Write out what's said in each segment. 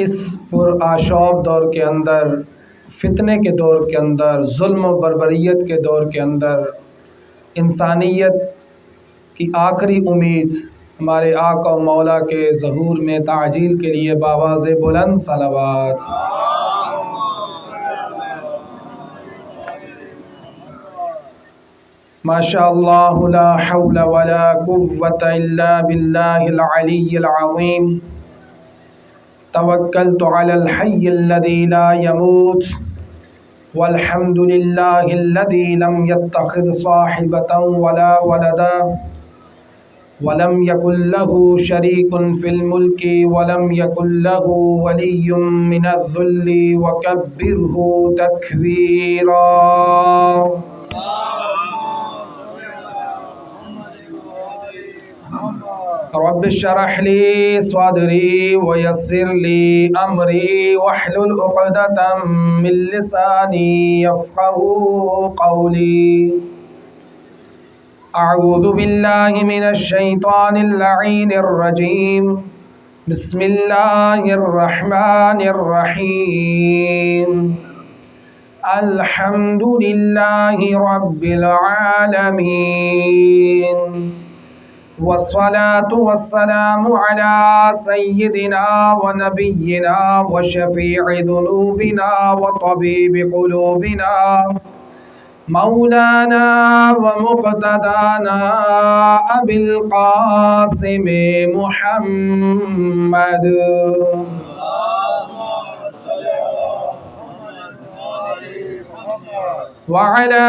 اس پرآشوب دور کے اندر، فتنے کے دور کے اندر، ظلم و بربریت کے دور کے اندر انسانیت کی آخری امید ہمارے آقا و مولا کے ظہور میں تعجیل کے لیے بآواز بلند صلوات۔ ماشاء اللہ لا حول ولا قوة الا باللہ العلی العظیم۔ توکلت علی الحی الذی لا يموت والحمد للہ الذی لم يتخذ صاحبة ولا ولدا ولم يكن له شريك في الملك ولم يكن له ولي من الذل وكبره تكبيرا۔ رب اشرح لي صدري ويسر لي امري واحلل عقدة من لساني يفقهوا قولي۔ اعوذ باللہ من الشیطان اللعین الرجیم، بسم اللہ الرحمن الرحیم۔ الحمد للہ رب العالمین، والصلاة والسلام على سيدنا ونبينا وشفيع ذنوبنا وطبيب قلوبنا مولانا ومقتدانا أبي القاسم محمد وعلى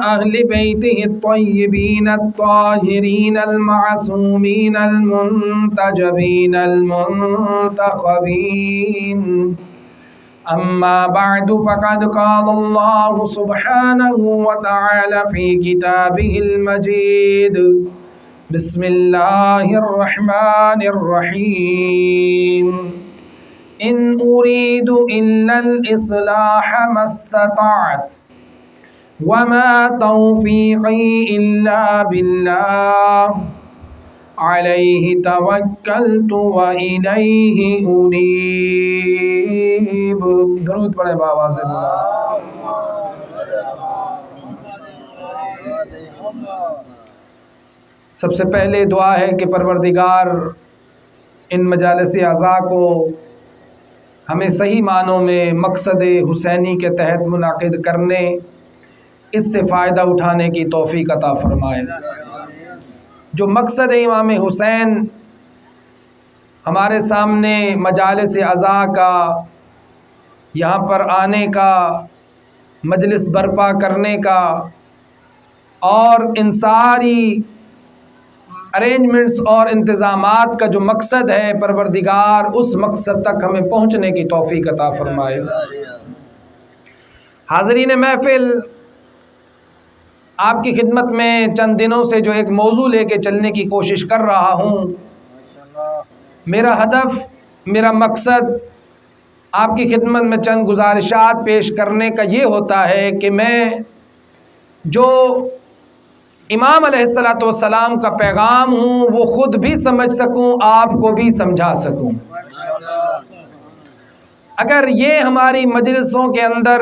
أهل بيته الطيبين الطاهرين المعصومين المنتجبين المنتخبين، أما بعد فقد قال الله سبحانه وتعالى في كتابه المجيد، بسم الله الرحمن الرحيم، إن أريد إلا الإصلاح ما استطعت وما توفيقي إلا بالله علیہ توکلت وإلیہ انیب۔ درود پڑھیں بآواز بلند۔ سب سے پہلے دعا ہے کہ پروردگار ان مجالس اعزاء کو ہمیں صحیح معنوں میں مقصد حسینی کے تحت منعقد کرنے، اس سے فائدہ اٹھانے کی توفیق عطا فرمائے۔ جو مقصد امام حسین ہمارے سامنے مجالس اعزاء کا، یہاں پر آنے کا، مجلس برپا کرنے کا اور ان ساری ارینجمنٹس اور انتظامات کا جو مقصد ہے، پروردگار اس مقصد تک ہمیں پہنچنے کی توفیق عطا فرمائے۔ حاضرین محفل، آپ کی خدمت میں چند دنوں سے جو ایک موضوع لے کے چلنے کی کوشش کر رہا ہوں، میرا ہدف، میرا مقصد آپ کی خدمت میں چند گزارشات پیش کرنے کا یہ ہوتا ہے کہ میں جو امام علیہ السلام کا پیغام ہوں وہ خود بھی سمجھ سکوں، آپ کو بھی سمجھا سکوں۔ اگر یہ ہماری مجلسوں کے اندر،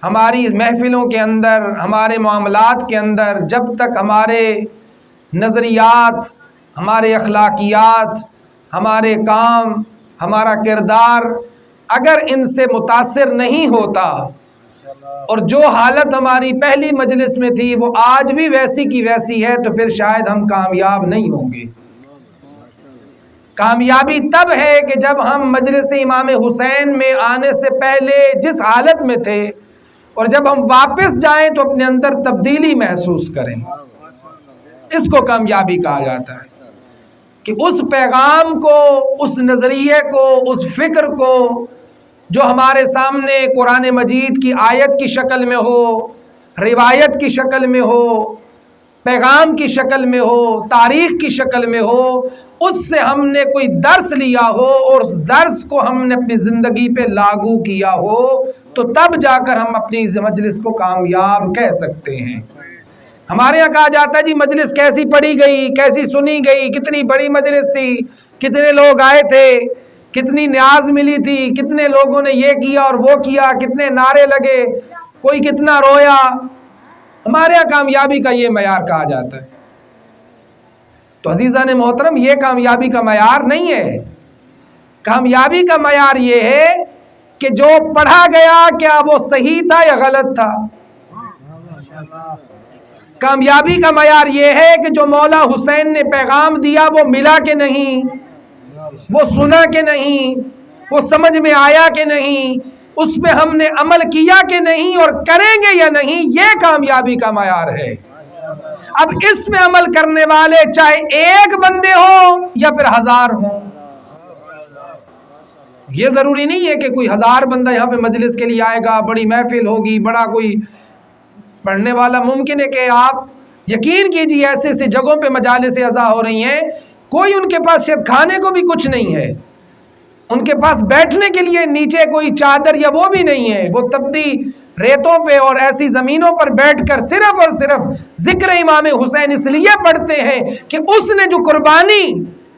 ہماری محفلوں کے اندر، ہمارے معاملات کے اندر جب تک ہمارے نظریات، ہمارے اخلاقیات، ہمارے کام، ہمارا کردار اگر ان سے متاثر نہیں ہوتا اور جو حالت ہماری پہلی مجلس میں تھی وہ آج بھی ویسی کی ویسی ہے، تو پھر شاید ہم کامیاب نہیں ہوں گے۔ کامیابی تب ہے کہ جب ہم مجلس امام حسین میں آنے سے پہلے جس حالت میں تھے اور جب ہم واپس جائیں تو اپنے اندر تبدیلی محسوس کریں۔ اس کو کامیابی کہا جاتا ہے کہ اس پیغام کو، اس نظریے کو، اس فکر کو جو ہمارے سامنے قرآن مجید کی آیت کی شکل میں ہو، روایت کی شکل میں ہو، پیغام کی شکل میں ہو، تاریخ کی شکل میں ہو، اس سے ہم نے کوئی درس لیا ہو اور اس درس کو ہم نے اپنی زندگی پہ لاگو کیا ہو، تو تب جا کر ہم اپنی مجلس کو کامیاب کہہ سکتے ہیں۔ ہمارے یہاں کہا جاتا ہے جی مجلس کیسی پڑھی گئی، کیسی سنی گئی، کتنی بڑی مجلس تھی، کتنے لوگ آئے تھے، کتنی نیاز ملی تھی، کتنے لوگوں نے یہ کیا اور وہ کیا، کتنے نعرے لگے، کوئی کتنا رویا. ہمارے یہاں کامیابی کا یہ معیار کہا جاتا ہے. تو عزیزان محترم، یہ کامیابی کا معیار نہیں ہے. کامیابی کا معیار یہ ہے کہ جو پڑھا گیا کیا وہ صحیح تھا یا غلط تھا. کامیابی کا معیار یہ ہے کہ جو مولا حسین نے پیغام دیا وہ ملا کہ نہیں، وہ سنا کہ نہیں، وہ سمجھ میں آیا کہ نہیں، اس پہ ہم نے عمل کیا کہ نہیں اور کریں گے یا نہیں. یہ کامیابی کا معیار ہے. اب اس میں عمل کرنے والے چاہے ایک بندے ہوں یا پھر 1000 ہوں. یہ ضروری نہیں ہے کہ کوئی 1000 بندہ یہاں پہ مجلس کے لیے آئے گا، بڑی محفل ہوگی، بڑا کوئی پڑھنے والا. ممکن ہے کہ آپ یقین کیجیے ایسے ایسے جگہوں پہ مجالس عزا ہو رہی ہیں، کوئی ان کے پاس شاید کھانے کو بھی کچھ نہیں ہے، ان کے پاس بیٹھنے کے لیے نیچے کوئی چادر یا وہ بھی نہیں ہے. وہ تپتی ریتوں پہ اور ایسی زمینوں پر بیٹھ کر صرف اور صرف ذکر امام حسین اس لیے پڑھتے ہیں کہ اس نے جو قربانی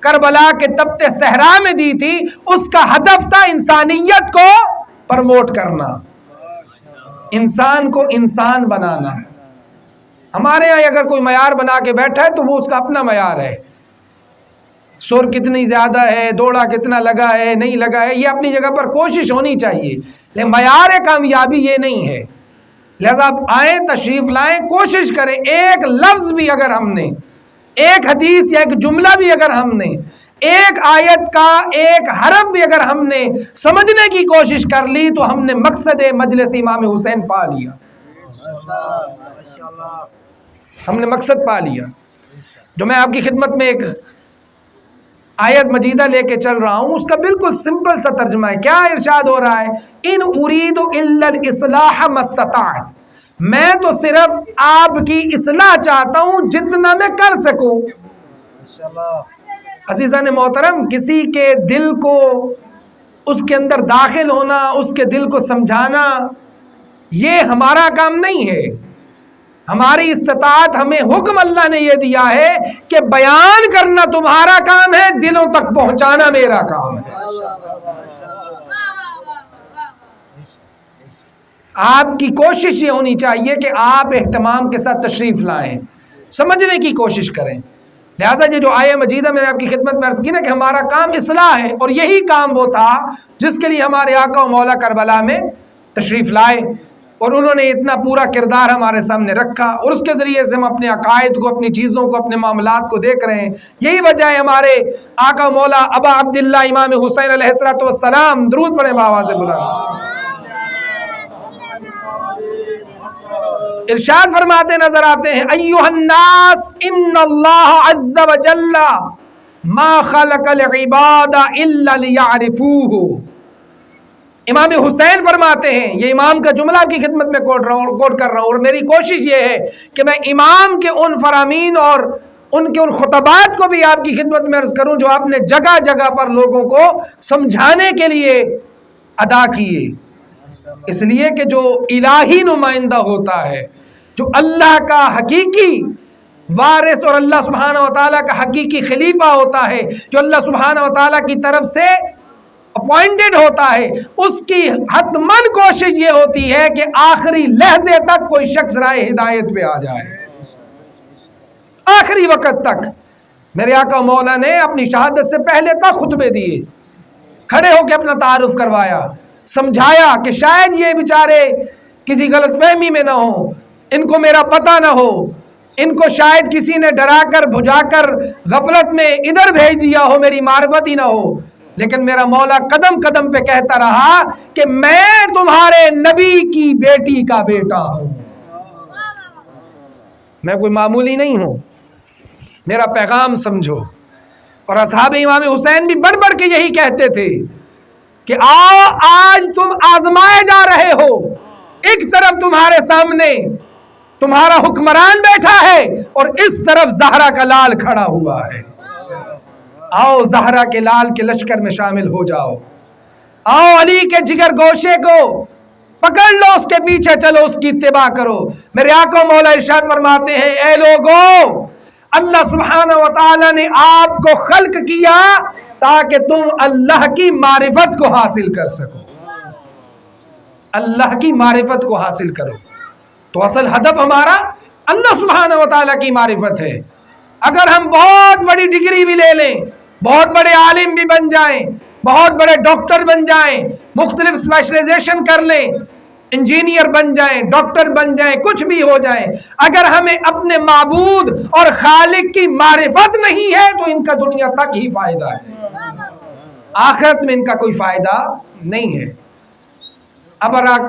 کربلا کے تپتے صحرا میں دی تھی اس کا ہدف تھا انسانیت کو پروموٹ کرنا، انسان کو انسان بنانا. ہمارے یہاں اگر کوئی معیار بنا کے بیٹھا ہے تو وہ اس کا اپنا معیار ہے. سر کتنی زیادہ ہے، دوڑا کتنا لگا ہے، نہیں لگا ہے، یہ اپنی جگہ پر کوشش ہونی چاہیے، لیکن معیار کامیابی یہ نہیں ہے. لہذا آپ آئیں، تشریف لائیں، کوشش کریں ایک لفظ بھی اگر ہم نے، ایک حدیث یا ایک جملہ بھی اگر ہم نے، ایک آیت کا ایک حرف بھی اگر ہم نے سمجھنے کی کوشش کر لی تو ہم نے مقصد مجلس امام حسین پا لیا، ہم نے مقصد پا لیا. جو میں آپ کی خدمت میں ایک آیت مجیدہ لے کے چل رہا ہوں، اس کا بالکل سمپل سا ترجمہ ہے. کیا ارشاد ہو رہا ہے؟ ان اريد الا الاصلاح ما استطعت، میں تو صرف آپ کی اصلاح چاہتا ہوں جتنا میں کر سکوں. عزیزان محترم، کسی کے دل کو اس کے اندر داخل ہونا، اس کے دل کو سمجھانا، یہ ہمارا کام نہیں ہے. ہماری استطاعت، ہمیں حکم اللہ نے یہ دیا ہے کہ بیان کرنا تمہارا کام ہے، دلوں تک پہنچانا میرا کام ہے. آپ کی کوشش یہ ہونی چاہیے کہ آپ اہتمام کے ساتھ تشریف لائیں، سمجھنے کی کوشش کریں. لہٰذا یہ جو آیہ مجیدہ میں نے آپ کی خدمت میں عرض کی نا کہ ہمارا کام اصلاح ہے، اور یہی کام وہ تھا جس کے لیے ہمارے آقا و مولا کربلا میں تشریف لائے، اور انہوں نے اتنا پورا کردار ہمارے سامنے رکھا، اور اس کے ذریعے سے ہم اپنے عقائد کو، اپنی چیزوں کو، اپنے معاملات کو دیکھ رہے ہیں. یہی وجہ ہے ہمارے آقا مولا ابا عبداللہ امام حسین علیہ السلام، درود پڑھیں بآواز بلند، ارشاد فرماتے نظر آتے ہیں: ایھا الناس ان اللہ عز وجل ما خلق العباد الا لیعرفوہ. امام حسین فرماتے ہیں، یہ امام کا جملہ آپ کی خدمت میں کوٹ کر رہا ہوں، اور میری کوشش یہ ہے کہ میں امام کے ان فرامین اور ان کے ان خطبات کو بھی آپ کی خدمت میں عرض کروں جو آپ نے جگہ جگہ پر لوگوں کو سمجھانے کے لیے ادا کیے. اس لیے کہ جو الہی نمائندہ ہوتا ہے، جو اللہ کا حقیقی وارث اور اللہ سبحانہ و تعالیٰ کا حقیقی خلیفہ ہوتا ہے، جو اللہ سبحانہ و تعالیٰ کی طرف سے اپوائنٹڈ ہوتا ہے، اس کی حتماً کوشش یہ ہوتی ہے کہ آخری لحظے تک کوئی شخص رائے ہدایت پہ آ جائے. آخری وقت تک. میرے آقا مولا نے اپنی شہادت سے پہلے تک خطبے دیے، کھڑے ہو کے اپنا تعارف کروایا، سمجھایا کہ شاید یہ بیچارے کسی غلط فہمی میں نہ ہوں، ان کو میرا پتہ نہ ہو، ان کو شاید کسی نے ڈرا کر بھجا کر غفلت میں ادھر بھیج دیا ہو، میری معرفت ہی نہ ہو. لیکن میرا مولا قدم قدم پہ کہتا رہا کہ میں تمہارے نبی کی بیٹی کا بیٹا ہوں، میں کوئی معمولی نہیں ہوں، میرا پیغام سمجھو. اور اصحاب امام حسین بھی بڑھ بڑھ کے یہی کہتے تھے کہ آؤ آج تم آزمائے جا رہے ہو، ایک طرف تمہارے سامنے تمہارا حکمران بیٹھا ہے اور اس طرف زہرا کا لال کھڑا ہوا ہے. آؤ زہرا کے لال کے لشکر میں شامل ہو جاؤ، آؤ علی کے جگر گوشے کو پکڑ لو، اس کے پیچھے چلو، اس کی اتباع کرو. میرے آقا مولا ارشاد فرماتے ہیں: اے لوگو، اللہ سبحانہ و تعالی نے آپ کو خلق کیا تاکہ تم اللہ کی معرفت کو حاصل کر سکو، اللہ کی معرفت کو حاصل کرو۔ تو اصل ہدف ہمارا اللہ سبحانہ و تعالی کی معرفت ہے۔ اگر ہم بہت بڑی ڈگری بھی لے لیں، بہت بڑے عالم بھی بن جائیں، بہت بڑے ڈاکٹر بن جائیں، مختلف اسپیشلائزیشن کر لیں، انجینئر بن جائیں، ڈاکٹر بن جائیں، کچھ بھی ہو جائیں، اگر ہمیں اپنے معبود اور خالق کی معرفت نہیں ہے تو ان کا دنیا تک ہی فائدہ ہے، آخرت میں ان کا کوئی فائدہ نہیں ہے۔ اب اگر آپ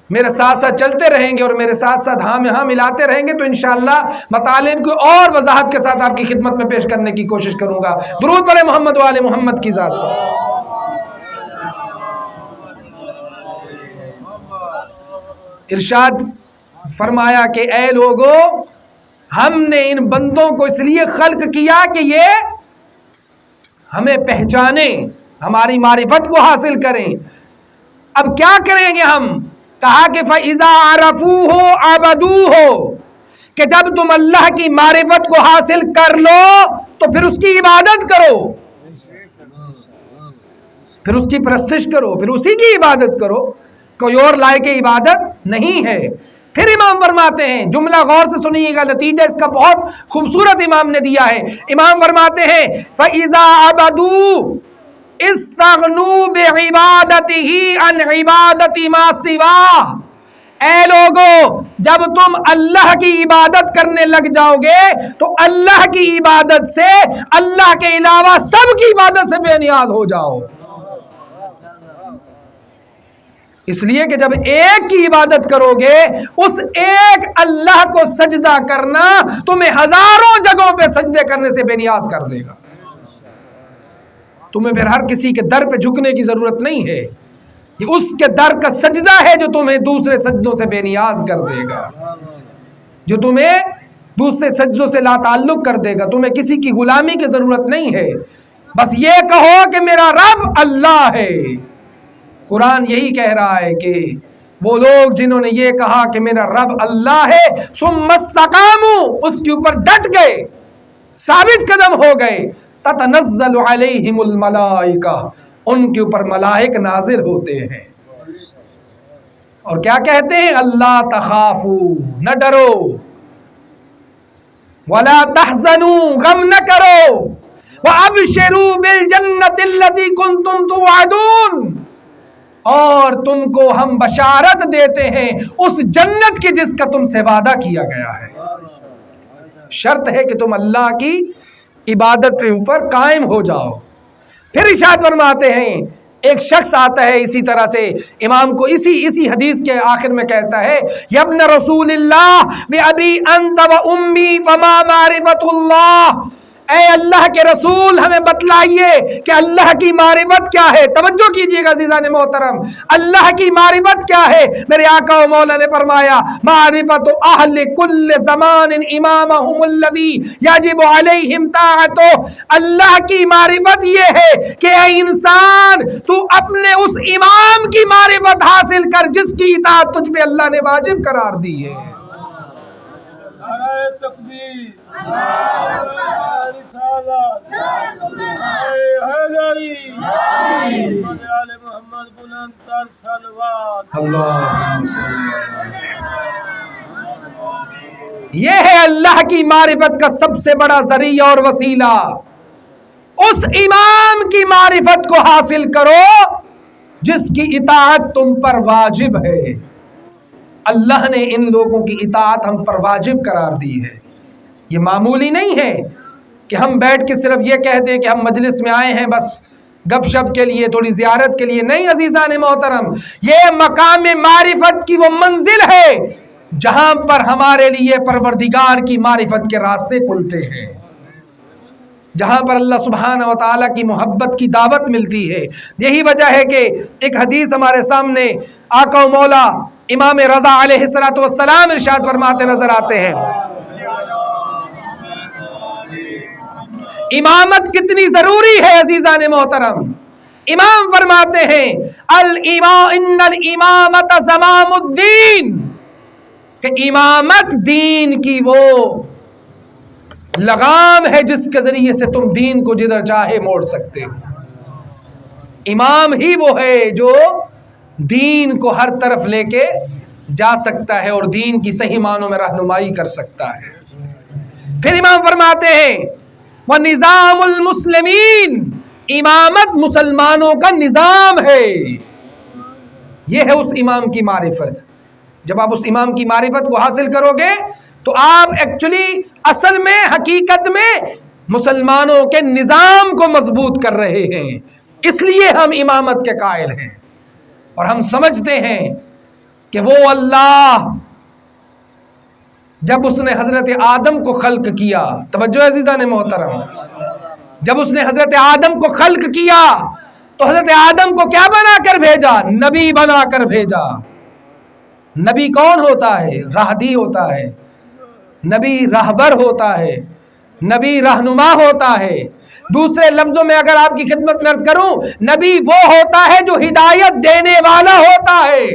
میرے ساتھ ساتھ چلتے رہیں گے اور میرے ساتھ ساتھ ہاں میں ہاں ملاتے رہیں گے تو انشاءاللہ مطالب کو اور وضاحت کے ساتھ آپ کی خدمت میں پیش کرنے کی کوشش کروں گا۔ درود پڑھیں محمد و آل محمد کی ذات پر۔ ارشاد فرمایا کہ اے لوگو، ہم نے ان بندوں کو اس لیے خلق کیا کہ یہ ہمیں پہچانیں، ہماری معرفت کو حاصل کریں۔ اب کیا کریں گے ہم؟ کہا کہ فَإِذَا عَرَفُوهُ عَبَدُوهُ، کہ جب تم اللہ کی معرفت کو حاصل کر لو تو پھر اس کی عبادت کرو، پھر اس کی پرستش کرو، پھر اسی کی عبادت کرو، کوئی اور لائق عبادت نہیں ہے۔ پھر امام فرماتے ہیں، جملہ غور سے سنیے گا، نتیجہ اس کا بہت خوبصورت امام نے دیا ہے۔ امام فرماتے ہیں فَإِذَا عَبَدُوا استغنوا بعبادته عن عبادت ما سواہ، اے لوگو جب تم اللہ کی عبادت کرنے لگ جاؤ گے تو اللہ کی عبادت سے، اللہ کے علاوہ سب کی عبادت سے بے نیاز ہو جاؤ۔ اس لیے کہ جب ایک کی عبادت کرو گے، اس ایک اللہ کو سجدہ کرنا تمہیں ہزاروں جگہوں پہ سجدے کرنے سے بے نیاز کر دے گا۔ تمہیں پھر ہر کسی کے در پہ جھکنے کی ضرورت نہیں ہے، یہ اس کے در کا سجدہ ہے جو تمہیں دوسرے سجدوں سے بے نیاز کر دے گا، جو تمہیں دوسرے سجدوں سے لا تعلق کر دے گا۔ تمہیں کسی کی غلامی کی ضرورت نہیں ہے، بس یہ کہو کہ میرا رب اللہ ہے۔ قرآن یہی کہہ رہا ہے کہ وہ لوگ جنہوں نے یہ کہا کہ میرا رب اللہ ہے، ثم استقاموا، اس کے اوپر ڈٹ گئے، ثابت قدم ہو گئے، تتنزل علیہم الملائکہ، ان کے اوپر ملائک نازل ہوتے ہیں اور کیا کہتے ہیں؟ اللہ تخافوا، نہ ڈرو، ولا تحزنوا، غم نہ کرو، وابشروا بالجنۃ التی کنتم توعدون، اور تم کو ہم بشارت دیتے ہیں اس جنت کی جس کا تم سے وعدہ کیا گیا ہے۔ شرط ہے کہ تم اللہ کی عبادت کے اوپر قائم ہو جاؤ۔ پھر ارشاد فرماتے ہیں، ایک شخص آتا ہے اسی طرح سے امام کو اسی حدیث کے آخر میں کہتا ہے، یا ابن رسول اللہ بأبی انت و امی فما معرفت اللہ، اے اللہ کے رسول ہمیں بتلائیے کہ اللہ کی معرفت کیا ہے۔ توجہ کیجئے گا عزیزان محترم، اللہ کی معرفت کیا ہے؟ میرے آقا و مولا نے فرمایا، معرفت اہل کل زمان امامہم الذی یجب علیہم طاعتہ، اللہ کی معرفت یہ ہے کہ اے انسان تو اپنے اس امام کی معرفت حاصل کر جس کی اطاعت تجھ پہ اللہ نے واجب قرار دی ہے۔ نعرہ تکبیر، یہ ہے اللہ کی معرفت کا سب سے بڑا ذریعہ اور وسیلہ۔ اس امام کی معرفت کو حاصل کرو جس کی اطاعت تم پر واجب ہے۔ اللہ نے ان لوگوں کی اطاعت ہم پر واجب قرار دی ہے۔ یہ معمولی نہیں ہے کہ ہم بیٹھ کے صرف یہ کہہ دیں کہ ہم مجلس میں آئے ہیں بس گپ شپ کے لیے، تھوڑی زیارت کے لیے، نہیں عزیزان محترم، یہ مقام معرفت کی وہ منزل ہے جہاں پر ہمارے لیے پروردگار کی معرفت کے راستے کھلتے ہیں، جہاں پر اللہ سبحانہ و تعالیٰ کی محبت کی دعوت ملتی ہے۔ یہی وجہ ہے کہ ایک حدیث ہمارے سامنے آقا و مولا امام رضا علیہ السلام ارشاد فرماتے نظر آتے ہیں، امامت کتنی ضروری ہے عزیزان محترم۔ امام فرماتے ہیں ان الامامت زمام الدین، کہ امامت دین کی وہ لگام ہے جس کے ذریعے سے تم دین کو جدھر چاہے موڑ سکتے ہو. امام ہی وہ ہے جو دین کو ہر طرف لے کے جا سکتا ہے اور دین کی صحیح معنوں میں رہنمائی کر سکتا ہے. پھر امام فرماتے ہیں وَنِظَامُ الْمُسْلِمِينَ، امامت مسلمانوں کا نظام ہے. یہ ہے اس امام کی معرفت. جب آپ اس امام کی معرفت کو حاصل کرو گے تو آپ ایکچولی اصل میں حقیقت میں مسلمانوں کے نظام کو مضبوط کر رہے ہیں. اس لیے ہم امامت کے قائل ہیں اور ہم سمجھتے ہیں کہ وہ اللہ جب اس نے حضرت آدم کو خلق کیا، توجہ عزیزان محترم، جب اس نے حضرت آدم کو خلق کیا تو حضرت آدم کو کیا بنا کر بھیجا؟ نبی بنا کر بھیجا. نبی کون ہوتا ہے؟ راہدی ہوتا ہے، نبی راہبر ہوتا ہے، نبی رہنما ہوتا ہے. دوسرے لفظوں میں اگر آپ کی خدمت میں عرض کروں، نبی وہ ہوتا ہے جو ہدایت دینے والا ہوتا ہے.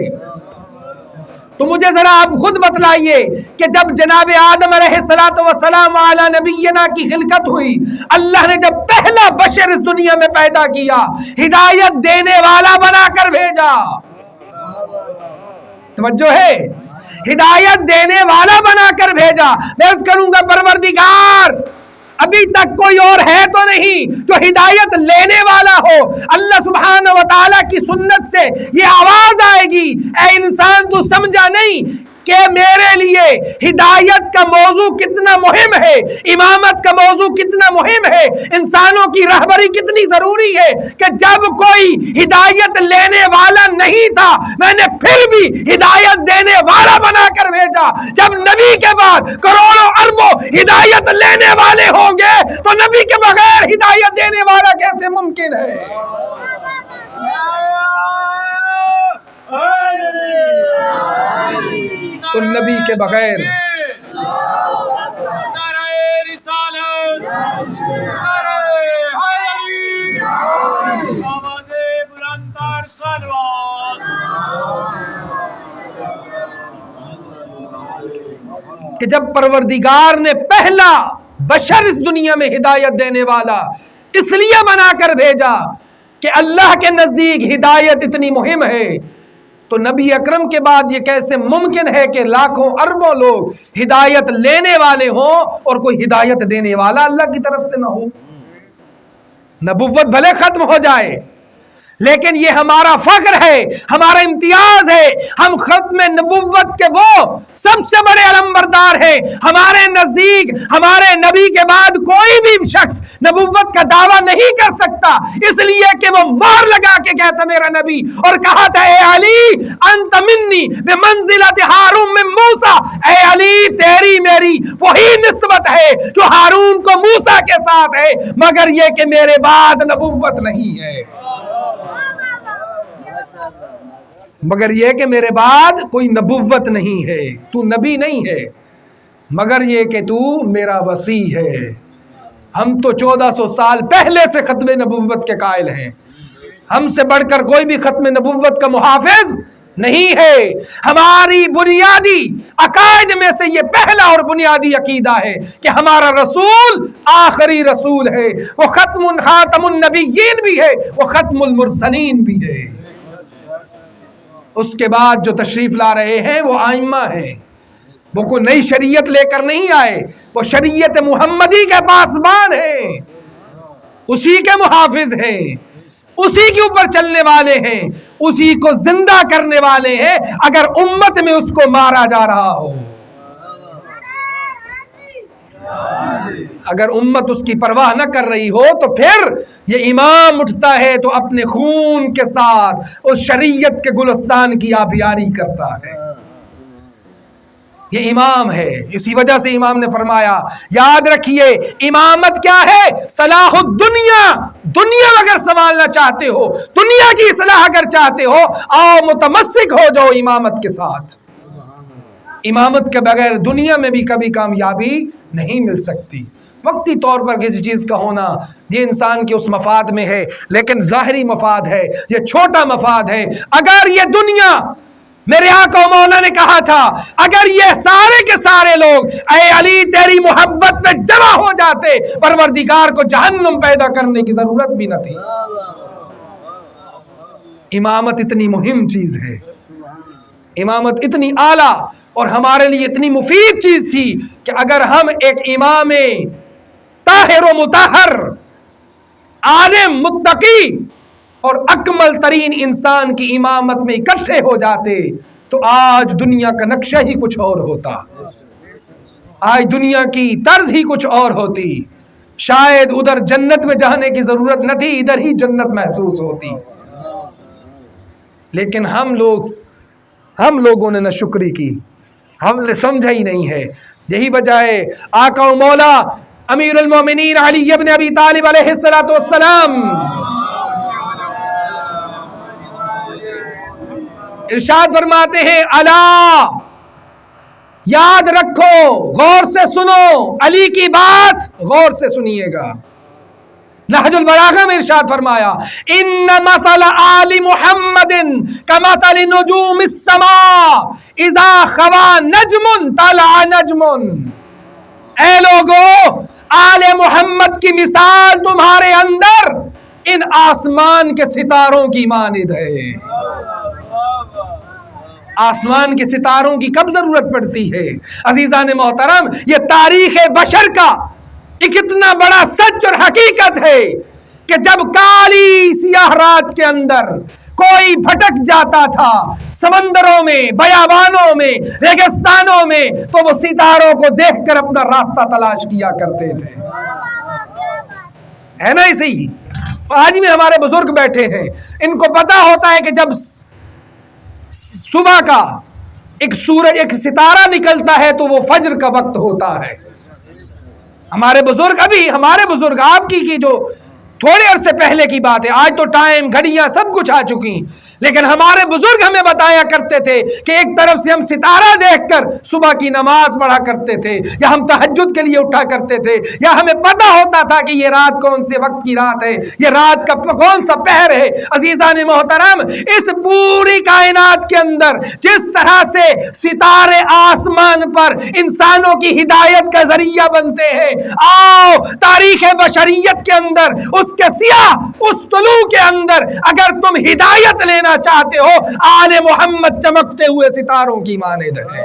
تو مجھے ذرا آپ خود بتلائیے کہ جب جناب آدم علیہ الصلوۃ والسلام علی نبینا کی خلقت ہوئی، اللہ نے جب پہلا بشر اس دنیا میں پیدا کیا، ہدایت دینے والا بنا کر بھیجا. توجہ ہے، ہدایت دینے والا بنا کر بھیجا. میں عرض کروں گا پروردگار ابھی تک کوئی اور ہے تو نہیں جو ہدایت لینے والا ہو. اللہ سبحانہ و تعالیٰ کی سنت سے یہ آواز آئے گی، اے انسان تو سمجھا نہیں کہ میرے لیے ہدایت کا موضوع کتنا مہم ہے، امامت کا موضوع کتنا مہم ہے، انسانوں کی رہبری کتنی ضروری ہے کہ جب کوئی ہدایت لینے والا نہیں تھا میں نے پھر بھی ہدایت دینے والا بنا کر بھیجا. جب نبی کے بعد کروڑوں اربوں ہدایت لینے والے ہوں گے تو نبی کے بغیر ہدایت دینے والا کیسے ممکن ہے؟ تو نبی کے بغیر کہ جب پروردگار نے پہلا بشر اس دنیا میں ہدایت دینے والا اس لیے بنا کر بھیجا کہ اللہ کے نزدیک ہدایت اتنی مہم ہے، تو نبی اکرم کے بعد یہ کیسے ممکن ہے کہ لاکھوں اربوں لوگ ہدایت لینے والے ہوں اور کوئی ہدایت دینے والا اللہ کی طرف سے نہ ہو؟ نبوت بھلے ختم ہو جائے لیکن یہ ہمارا فخر ہے، ہمارا امتیاز ہے. ہم ختم نبوت کے وہ سب سے بڑے علمبردار ہیں. ہمارے نزدیک ہمارے نبی کے بعد کوئی بھی شخص نبوت کا دعویٰ نہیں کر سکتا، اس لیے کہ وہ مہر لگا کے کہتا میرا نبی، اور کہا تھا اے علی انت منی بمنزلت ہارون من موسیٰ، اے علی تیری میری وہی نسبت ہے جو ہارون کو موسیٰ کے ساتھ ہے، مگر یہ کہ میرے بعد نبوت نہیں ہے، مگر یہ کہ میرے بعد کوئی نبوت نہیں ہے. تو نبی نہیں ہے مگر یہ کہ تو میرا وصی ہے. ہم تو 1400 سال پہلے سے ختم نبوت کے قائل ہیں، ہم سے بڑھ کر کوئی بھی ختم نبوت کا محافظ نہیں ہے. ہماری بنیادی عقائد میں سے یہ پہلا اور بنیادی عقیدہ ہے کہ ہمارا رسول آخری رسول ہے، وہ خاتم النبیین بھی ہے، وہ ختم المرسلین بھی ہے. اس کے بعد جو تشریف لا رہے ہیں وہ ائمہ ہیں، وہ کوئی نئی شریعت لے کر نہیں آئے، وہ شریعت محمدی کے پاسبان ہیں، اسی کے محافظ ہیں، اسی کے اوپر چلنے والے ہیں، اسی کو زندہ کرنے والے ہیں اگر امت میں اس کو مارا جا رہا ہو. اگر امت اس کی پرواہ نہ کر رہی ہو تو پھر یہ امام اٹھتا ہے تو اپنے خون کے ساتھ اس شریعت کے گلستان کی آبیاری کرتا ہے. یہ امام ہے. اسی وجہ سے امام نے فرمایا یاد رکھیے امامت کیا ہے؟ صلاح الدنیا. دنیا اگر سنبھالنا چاہتے ہو، دنیا کی اصلاح اگر چاہتے ہو، آؤ متمسک ہو جاؤ امامت کے ساتھ. امامت کے بغیر دنیا میں بھی کبھی کامیابی نہیں مل سکتی. وقتی طور پر کسی چیز کا ہونا یہ انسان کے اس مفاد میں ہے، لیکن ظاہری مفاد ہے، یہ چھوٹا مفاد ہے. اگر یہ دنیا میرے آقا و مولا نے کہا تھا اگر یہ سارے کے سارے لوگ اے علی تیری محبت میں جمع ہو جاتے پروردگار کو جہنم پیدا کرنے کی ضرورت بھی نہ تھی۔ امامت اتنی مہم چیز ہے، امامت اتنی اعلیٰ اور ہمارے لیے اتنی مفید چیز تھی کہ اگر ہم ایک امام طاہر و مطہر، عالم، متقی اور اکمل ترین انسان کی امامت میں اکٹھے ہو جاتے تو آج دنیا کا نقشہ ہی کچھ اور ہوتا، آج دنیا کی طرز ہی کچھ اور ہوتی، شاید ادھر جنت میں جانے کی ضرورت نہ تھی، ادھر ہی جنت محسوس ہوتی۔ لیکن ہم لوگوں نے نہ شکری کی، ہم نے سمجھا ہی نہیں ہے۔ یہی وجہ ہے آقا و مولا امیر المومنین علی ابن ابی طالب علیہ السلام ارشاد فرماتے ہیں الا، یاد رکھو، غور سے سنو، علی کی بات غور سے سنیے گا۔ نہج البلاغہ میں ارشاد فرمایا ان مثل آل محمد کمثل نجوم السماء اذا خوا نجم طلع نجم۔ اے لوگو، آل محمد کی مثال تمہارے اندر ان آسمان کے ستاروں کی مانند ہے۔ آسمان کے ستاروں کی کب ضرورت پڑتی ہے؟ عزیزان محترم، یہ تاریخ بشر کا ایک اتنا بڑا سچ اور حقیقت ہے کہ جب کالی سیاہ رات کے اندر کوئی بھٹک جاتا تھا سمندروں میں، بیابانوں میں، ریگستانوں میں، تو وہ ستاروں کو دیکھ کر اپنا راستہ تلاش کیا کرتے تھے، ہے نا؟ اسی آج بھی ہمارے بزرگ بیٹھے ہیں، ان کو پتا ہوتا ہے کہ جب صبح کا ایک سورج، ایک ستارہ نکلتا ہے تو وہ فجر کا وقت ہوتا ہے۔ ہمارے بزرگ آپ کی جو تھوڑے عرصے پہلے کی بات ہے، آج تو ٹائم، گھڑیاں، سب کچھ آ چکی، لیکن ہمارے بزرگ ہمیں بتایا کرتے تھے کہ ایک طرف سے ہم ستارہ دیکھ کر صبح کی نماز پڑھا کرتے تھے، یا ہم تہجد کے لیے اٹھا کرتے تھے، یا ہمیں پتا ہوتا تھا کہ یہ رات کون سے وقت کی رات ہے، یہ رات کا کون سا پہر ہے۔ عزیزان محترم، اس پوری کائنات کے اندر جس طرح سے ستارے آسمان پر انسانوں کی ہدایت کا ذریعہ بنتے ہیں، آؤ تاریخ بشریت کے اندر اس کے سیاہ اس طلوع کے اندر اگر تم ہدایت لینا چاہتے ہو، آل محمد چمکتے ہوئے ستاروں کی مانند ہے۔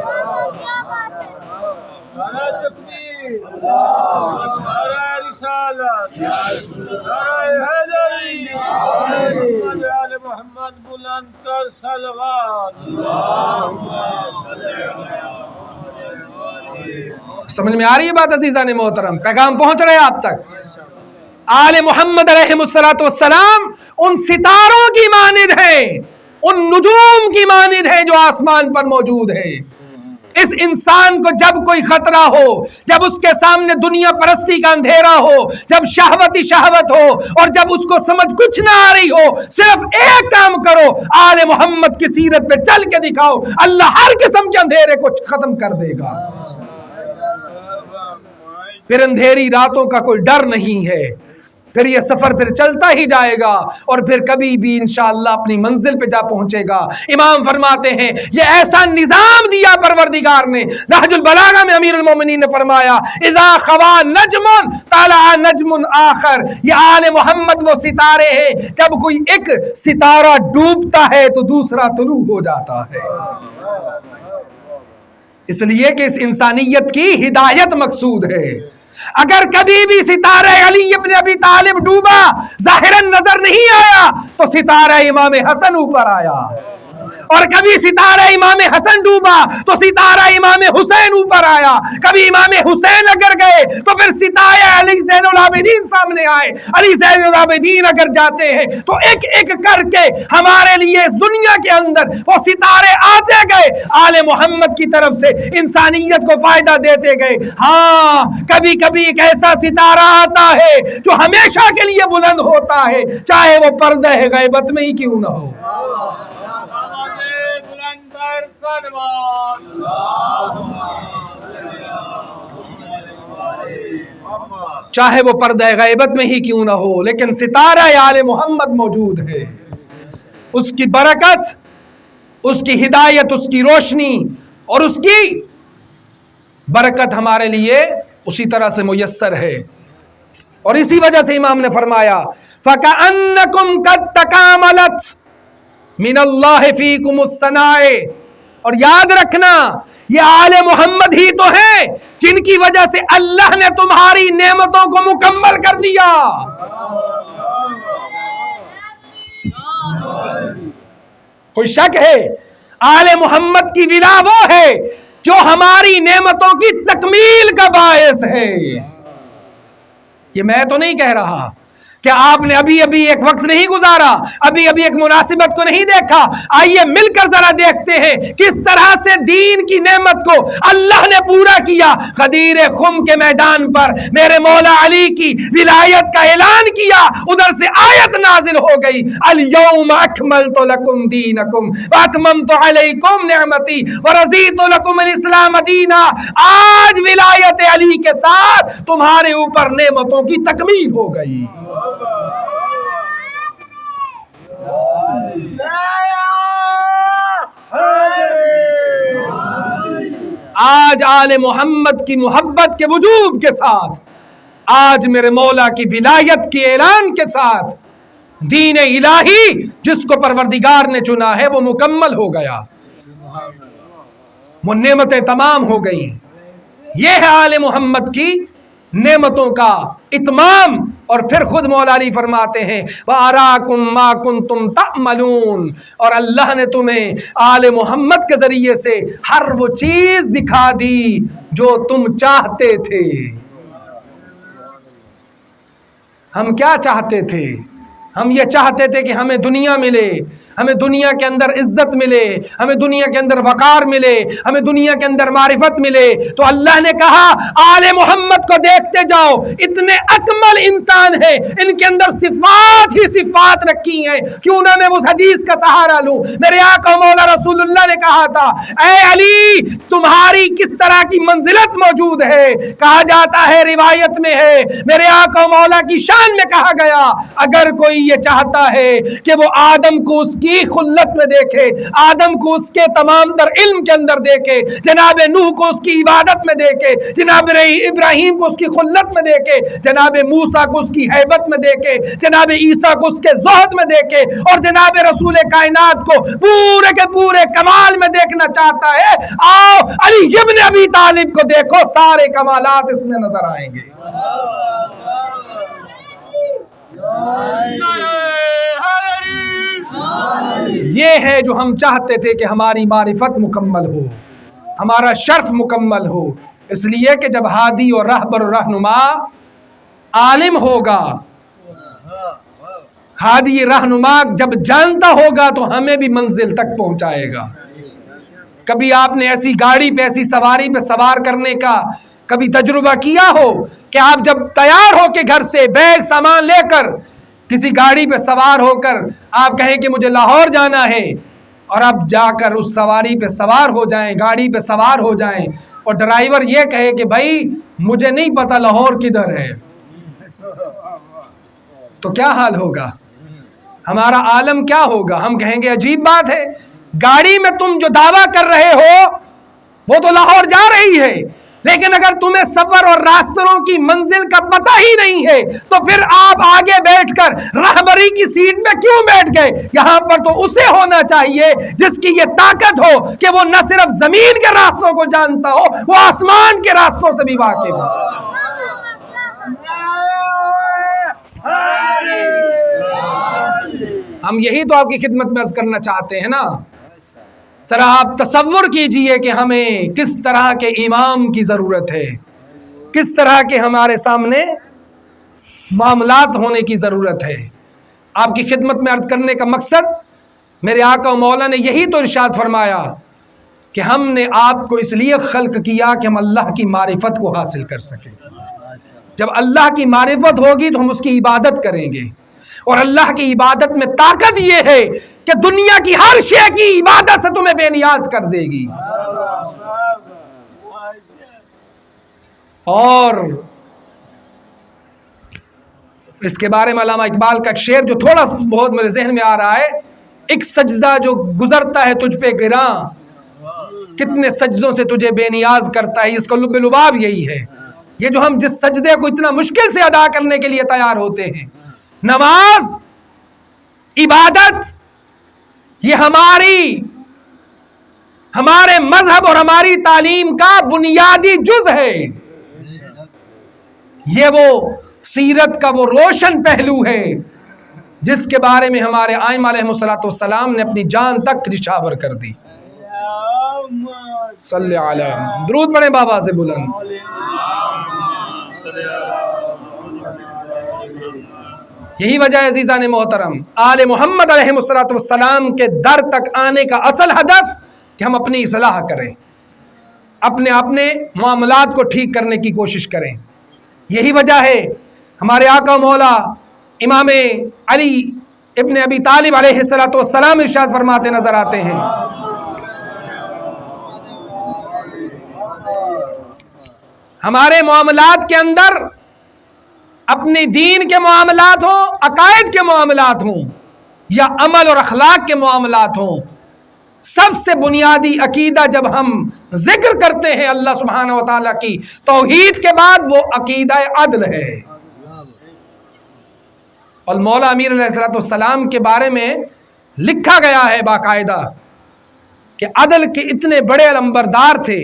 سمجھ میں آ رہی ہے بات عزیزان محترم؟ پیغام پہنچ رہے آپ تک؟ آل محمد علیہ السلام ان ستاروں کی مانند ہیں، ان نجوم کی مانند ہیں جو آسمان پر موجود ہے۔ اس انسان کو جب کوئی خطرہ ہو، جب اس کے سامنے دنیا پرستی کا اندھیرا ہو، جب شہوت ہی شہوت ہو، اور جب اس کو سمجھ کچھ نہ آ رہی ہو، صرف ایک کام کرو، آل محمد کی سیرت پہ چل کے دکھاؤ، اللہ ہر قسم کے اندھیرے کو ختم کر دے گا۔ پھر اندھیری راتوں کا کوئی ڈر نہیں ہے، پھر یہ سفر پھر چلتا ہی جائے گا، اور پھر کبھی بھی انشاءاللہ اپنی منزل پہ جا پہنچے گا۔ امام فرماتے ہیں یہ ایسا نظام دیا پروردگار نے، نہج البلاغہ میں امیر المومنین نے فرمایا اذا خوا نجم طلع نجم آخر، یہ آل محمد وہ ستارے ہیں جب کوئی ایک ستارہ ڈوبتا ہے تو دوسرا طلوع ہو جاتا ہے، اس لیے کہ اس انسانیت کی ہدایت مقصود ہے۔ اگر کبھی بھی ستارہ علی ابن ابی طالب ڈوبا، ظاہراً نظر نہیں آیا، تو ستارہ امام حسن اوپر آیا، اور کبھی ستارہ امام حسن ڈوبا تو ستارہ امام حسین اوپر آیا، کبھی امام حسین اگر گئے تو پھر ستارہ علی زین العابدین سامنے آئے، علی زین العابدین اگر جاتے ہیں تو ایک ایک کر کے ہمارے لیے اس دنیا کے اندر وہ ستارے آتے گئے، آل محمد کی طرف سے انسانیت کو فائدہ دیتے گئے۔ ہاں کبھی کبھی ایک ایسا ستارہ آتا ہے جو ہمیشہ کے لیے بلند ہوتا ہے، چاہے وہ پردہ غیبت میں ہی کیوں نہ ہو، چاہے وہ پردہ غیبت میں ہی کیوں نہ ہو، لیکن ستارہ آل محمد موجود ہے، اس کی برکت اس کی ہدایت، اس کی روشنی اور اس کی برکت ہمارے لیے اسی طرح سے میسر ہے. اور اسی وجہ سے امام نے فرمایا فَكَأَنَّكُمْ قَدْ تَكَامَلَتْ مِنَ اللَّهِ فِيكُمُ الثَّنَاءِ. اور یاد رکھنا یہ آل محمد ہی تو ہیں جن کی وجہ سے اللہ نے تمہاری نعمتوں کو مکمل کر دیا. کوئی شک ہے؟ آل محمد کی ولا وہ ہے جو ہماری نعمتوں کی تکمیل کا باعث ہے. یہ میں تو نہیں کہہ رہا کہ آپ نے ابھی ایک وقت نہیں گزارا، ابھی ایک مناسبت کو نہیں دیکھا. آئیے مل کر ذرا دیکھتے ہیں کس طرح سے دین کی نعمت کو اللہ نے پورا کیا. غدیر خم کے میدان پر میرے مولا علی کی ولایت کا اعلان کیا، ادھر سے آیت نازل ہو گئی الیوم اکملت لکم دینکم واتممت علیکم نعمتی ورضیت لکم الاسلام دینا. آج ولایت علی کے ساتھ تمہارے اوپر نعمتوں کی تکمیل ہو گئی. آج آل محمد کی محبت کے وجوب کے ساتھ، آج میرے مولا کی ولایت کے اعلان کے ساتھ دین الہی جس کو پروردگار نے چنا ہے وہ مکمل ہو گیا، وہ نعمتیں تمام ہو گئی. یہ ہے آل محمد کی نعمتوں کا اتمام. اور پھر خود مولا علی فرماتے ہیں وَأَرَاكُمْ مَا كُنْتُمْ تَعْمَلُونَ. اور اللہ نے تمہیں آل محمد کے ذریعے سے ہر وہ چیز دکھا دی جو تم چاہتے تھے. ہم کیا چاہتے تھے؟ ہم یہ چاہتے تھے کہ ہمیں دنیا ملے، ہمیں دنیا کے اندر عزت ملے، ہمیں دنیا کے اندر وقار ملے، ہمیں دنیا کے اندر معرفت ملے. تو اللہ نے کہا آل محمد کو دیکھتے جاؤ، اتنے اکمل انسان ہیں، ان کے اندر صفات ہی صفات رکھی ہیں. کیوں نہ میں اس حدیث کا سہارا لوں؟ میرے آقا مولا رسول اللہ نے کہا تھا اے علی تمہاری کس طرح کی منزلت موجود ہے. کہا جاتا ہے، روایت میں ہے، میرے آقا مولا کی شان میں کہا گیا اگر کوئی یہ چاہتا ہے کہ وہ آدم کو اس کی خلت میں دیکھے، آدم کو اس کے تمام تر علم کے اندر دیکھے، جناب نوح کو اس کی عبادت میں دیکھے، جناب ابراہیم کو اس کی خلت میں دیکھے، جناب موسیٰ کو اس کی ہیبت میں دیکھے، جناب عیسیٰ کو اس کے زہد میں دیکھے، اور جناب رسول کائنات کو پورے کے پورے کمال میں دیکھنا چاہتا ہے، آؤ علی ابن ابی طالب کو دیکھو، سارے کمالات اس میں نظر آئیں گے. یہ ہے جو ہم چاہتے تھے کہ ہماری معرفت مکمل ہو، ہمارا شرف مکمل ہو. اس لیے کہ جب ہادی اور رہبر و رہنما عالم ہوگا، ہادی رہنما جب جانتا ہوگا تو ہمیں بھی منزل تک پہنچائے گا. کبھی آپ نے ایسی گاڑی پہ، ایسی سواری پہ سوار کرنے کا کبھی تجربہ کیا ہو کہ آپ جب تیار ہو کے گھر سے بیگ سامان لے کر کسی گاڑی پہ سوار ہو کر آپ کہیں کہ مجھے لاہور جانا ہے، اور آپ جا کر اس سواری پہ سوار ہو جائیں، گاڑی پہ سوار ہو جائیں، اور ڈرائیور یہ کہے کہ بھائی مجھے نہیں پتا لاہور کدھر ہے، تو کیا حال ہوگا؟ ہمارا عالم کیا ہوگا؟ ہم کہیں گے عجیب بات ہے، گاڑی میں تم جو دعویٰ کر رہے ہو وہ تو لاہور جا رہی ہے، لیکن اگر تمہیں سفر اور راستوں کی منزل کا پتہ ہی نہیں ہے تو پھر آپ آگے بیٹھ کر رہبری کی سیٹ میں کیوں بیٹھ گئے؟ یہاں پر تو اسے ہونا چاہیے جس کی یہ طاقت ہو کہ وہ نہ صرف زمین کے راستوں کو جانتا ہو، وہ آسمان کے راستوں سے بھی واقف ہو. ہم یہی تو آپ کی خدمت میں عرض کرنا چاہتے ہیں نا. ذرا آپ تصور کیجئے کہ ہمیں کس طرح کے امام کی ضرورت ہے، کس طرح کے ہمارے سامنے معاملات ہونے کی ضرورت ہے. آپ کی خدمت میں عرض کرنے کا مقصد، میرے آقا و مولا نے یہی تو ارشاد فرمایا کہ ہم نے آپ کو اس لیے خلق کیا کہ ہم اللہ کی معرفت کو حاصل کر سکیں. جب اللہ کی معرفت ہوگی تو ہم اس کی عبادت کریں گے، اور اللہ کی عبادت میں طاقت یہ ہے کہ دنیا کی ہر شے کی عبادت سے تمہیں بے نیاز کر دے گی. اور اس کے بارے میں علامہ اقبال کا ایک شعر جو تھوڑا بہت میرے ذہن میں آ رہا ہے، ایک سجدہ جو گزرتا ہے تجھ پہ گراں، کتنے سجدوں سے تجھے بے نیاز کرتا ہے. اس کا لب لباب یہی ہے. یہ جو ہم جس سجدے کو اتنا مشکل سے ادا کرنے کے لیے تیار ہوتے ہیں، نماز، عبادت، یہ ہمارے مذہب اور ہماری تعلیم کا بنیادی جز ہے. یہ وہ سیرت کا وہ روشن پہلو ہے جس کے بارے میں ہمارے ائمہ علیہ الصلوۃ والسلام نے اپنی جان تک نشاور کر دی. صلی علی درود پڑھیں بابا سے بلند. یہی وجہ ہے عزیزان محترم، آل محمد علیہ الصلوۃ والسلام کے در تک آنے کا اصل ہدف کہ ہم اپنی اصلاح کریں، اپنے معاملات کو ٹھیک کرنے کی کوشش کریں. یہی وجہ ہے ہمارے آقا مولا امام علی ابن ابی طالب علیہ الصلوۃ والسلام ارشاد فرماتے نظر آتے ہیں، ہمارے معاملات کے اندر، اپنے دین کے معاملات ہوں، عقائد کے معاملات ہوں یا عمل اور اخلاق کے معاملات ہوں، سب سے بنیادی عقیدہ جب ہم ذکر کرتے ہیں اللہ سبحانہ و تعالیٰ کی توحید کے بعد، وہ عقیدہ عدل ہے. اور مولا امیر علیہ السلام کے بارے میں لکھا گیا ہے باقاعدہ کہ عدل کے اتنے بڑے علمبردار تھے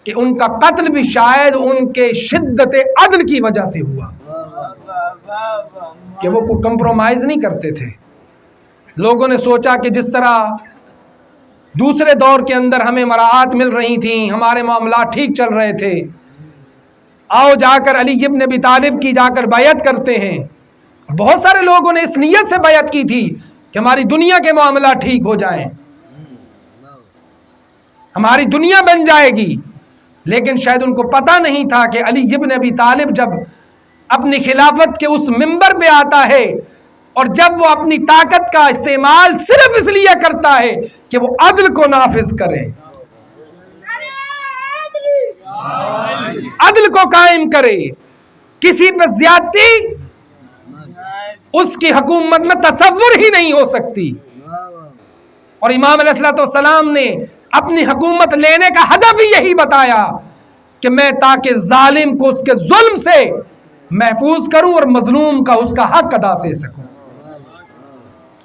کہ ان کا قتل بھی شاید ان کے شدت عدل کی وجہ سے ہوا، کہ وہ کوئی کمپرومائز نہیں کرتے تھے. لوگوں نے سوچا کہ جس طرح دوسرے دور کے اندر ہمیں مراعات مل رہی تھیں، ہمارے معاملات ٹھیک چل رہے تھے، آؤ جا کر علی ابن ابی طالب کی جا کر بیعت کرتے ہیں. بہت سارے لوگوں نے اس نیت سے بیعت کی تھی کہ ہماری دنیا کے معاملات ٹھیک ہو جائیں، ہماری دنیا بن جائے گی. لیکن شاید ان کو پتہ نہیں تھا کہ علی ابن ابی طالب جب اپنی خلافت کے اس منبر پہ آتا ہے اور جب وہ اپنی طاقت کا استعمال صرف اس لیے کرتا ہے کہ وہ عدل کو نافذ کرے، عدل کو قائم کرے، کسی پہ زیادتی اس کی حکومت میں تصور ہی نہیں ہو سکتی. اور امام علیہ الصلوۃ والسلام نے اپنی حکومت لینے کا ہدف ہی یہی بتایا کہ میں تاکہ ظالم کو اس کے ظلم سے محفوظ کروں اور مظلوم کا اس کا حق ادا سے سکوں.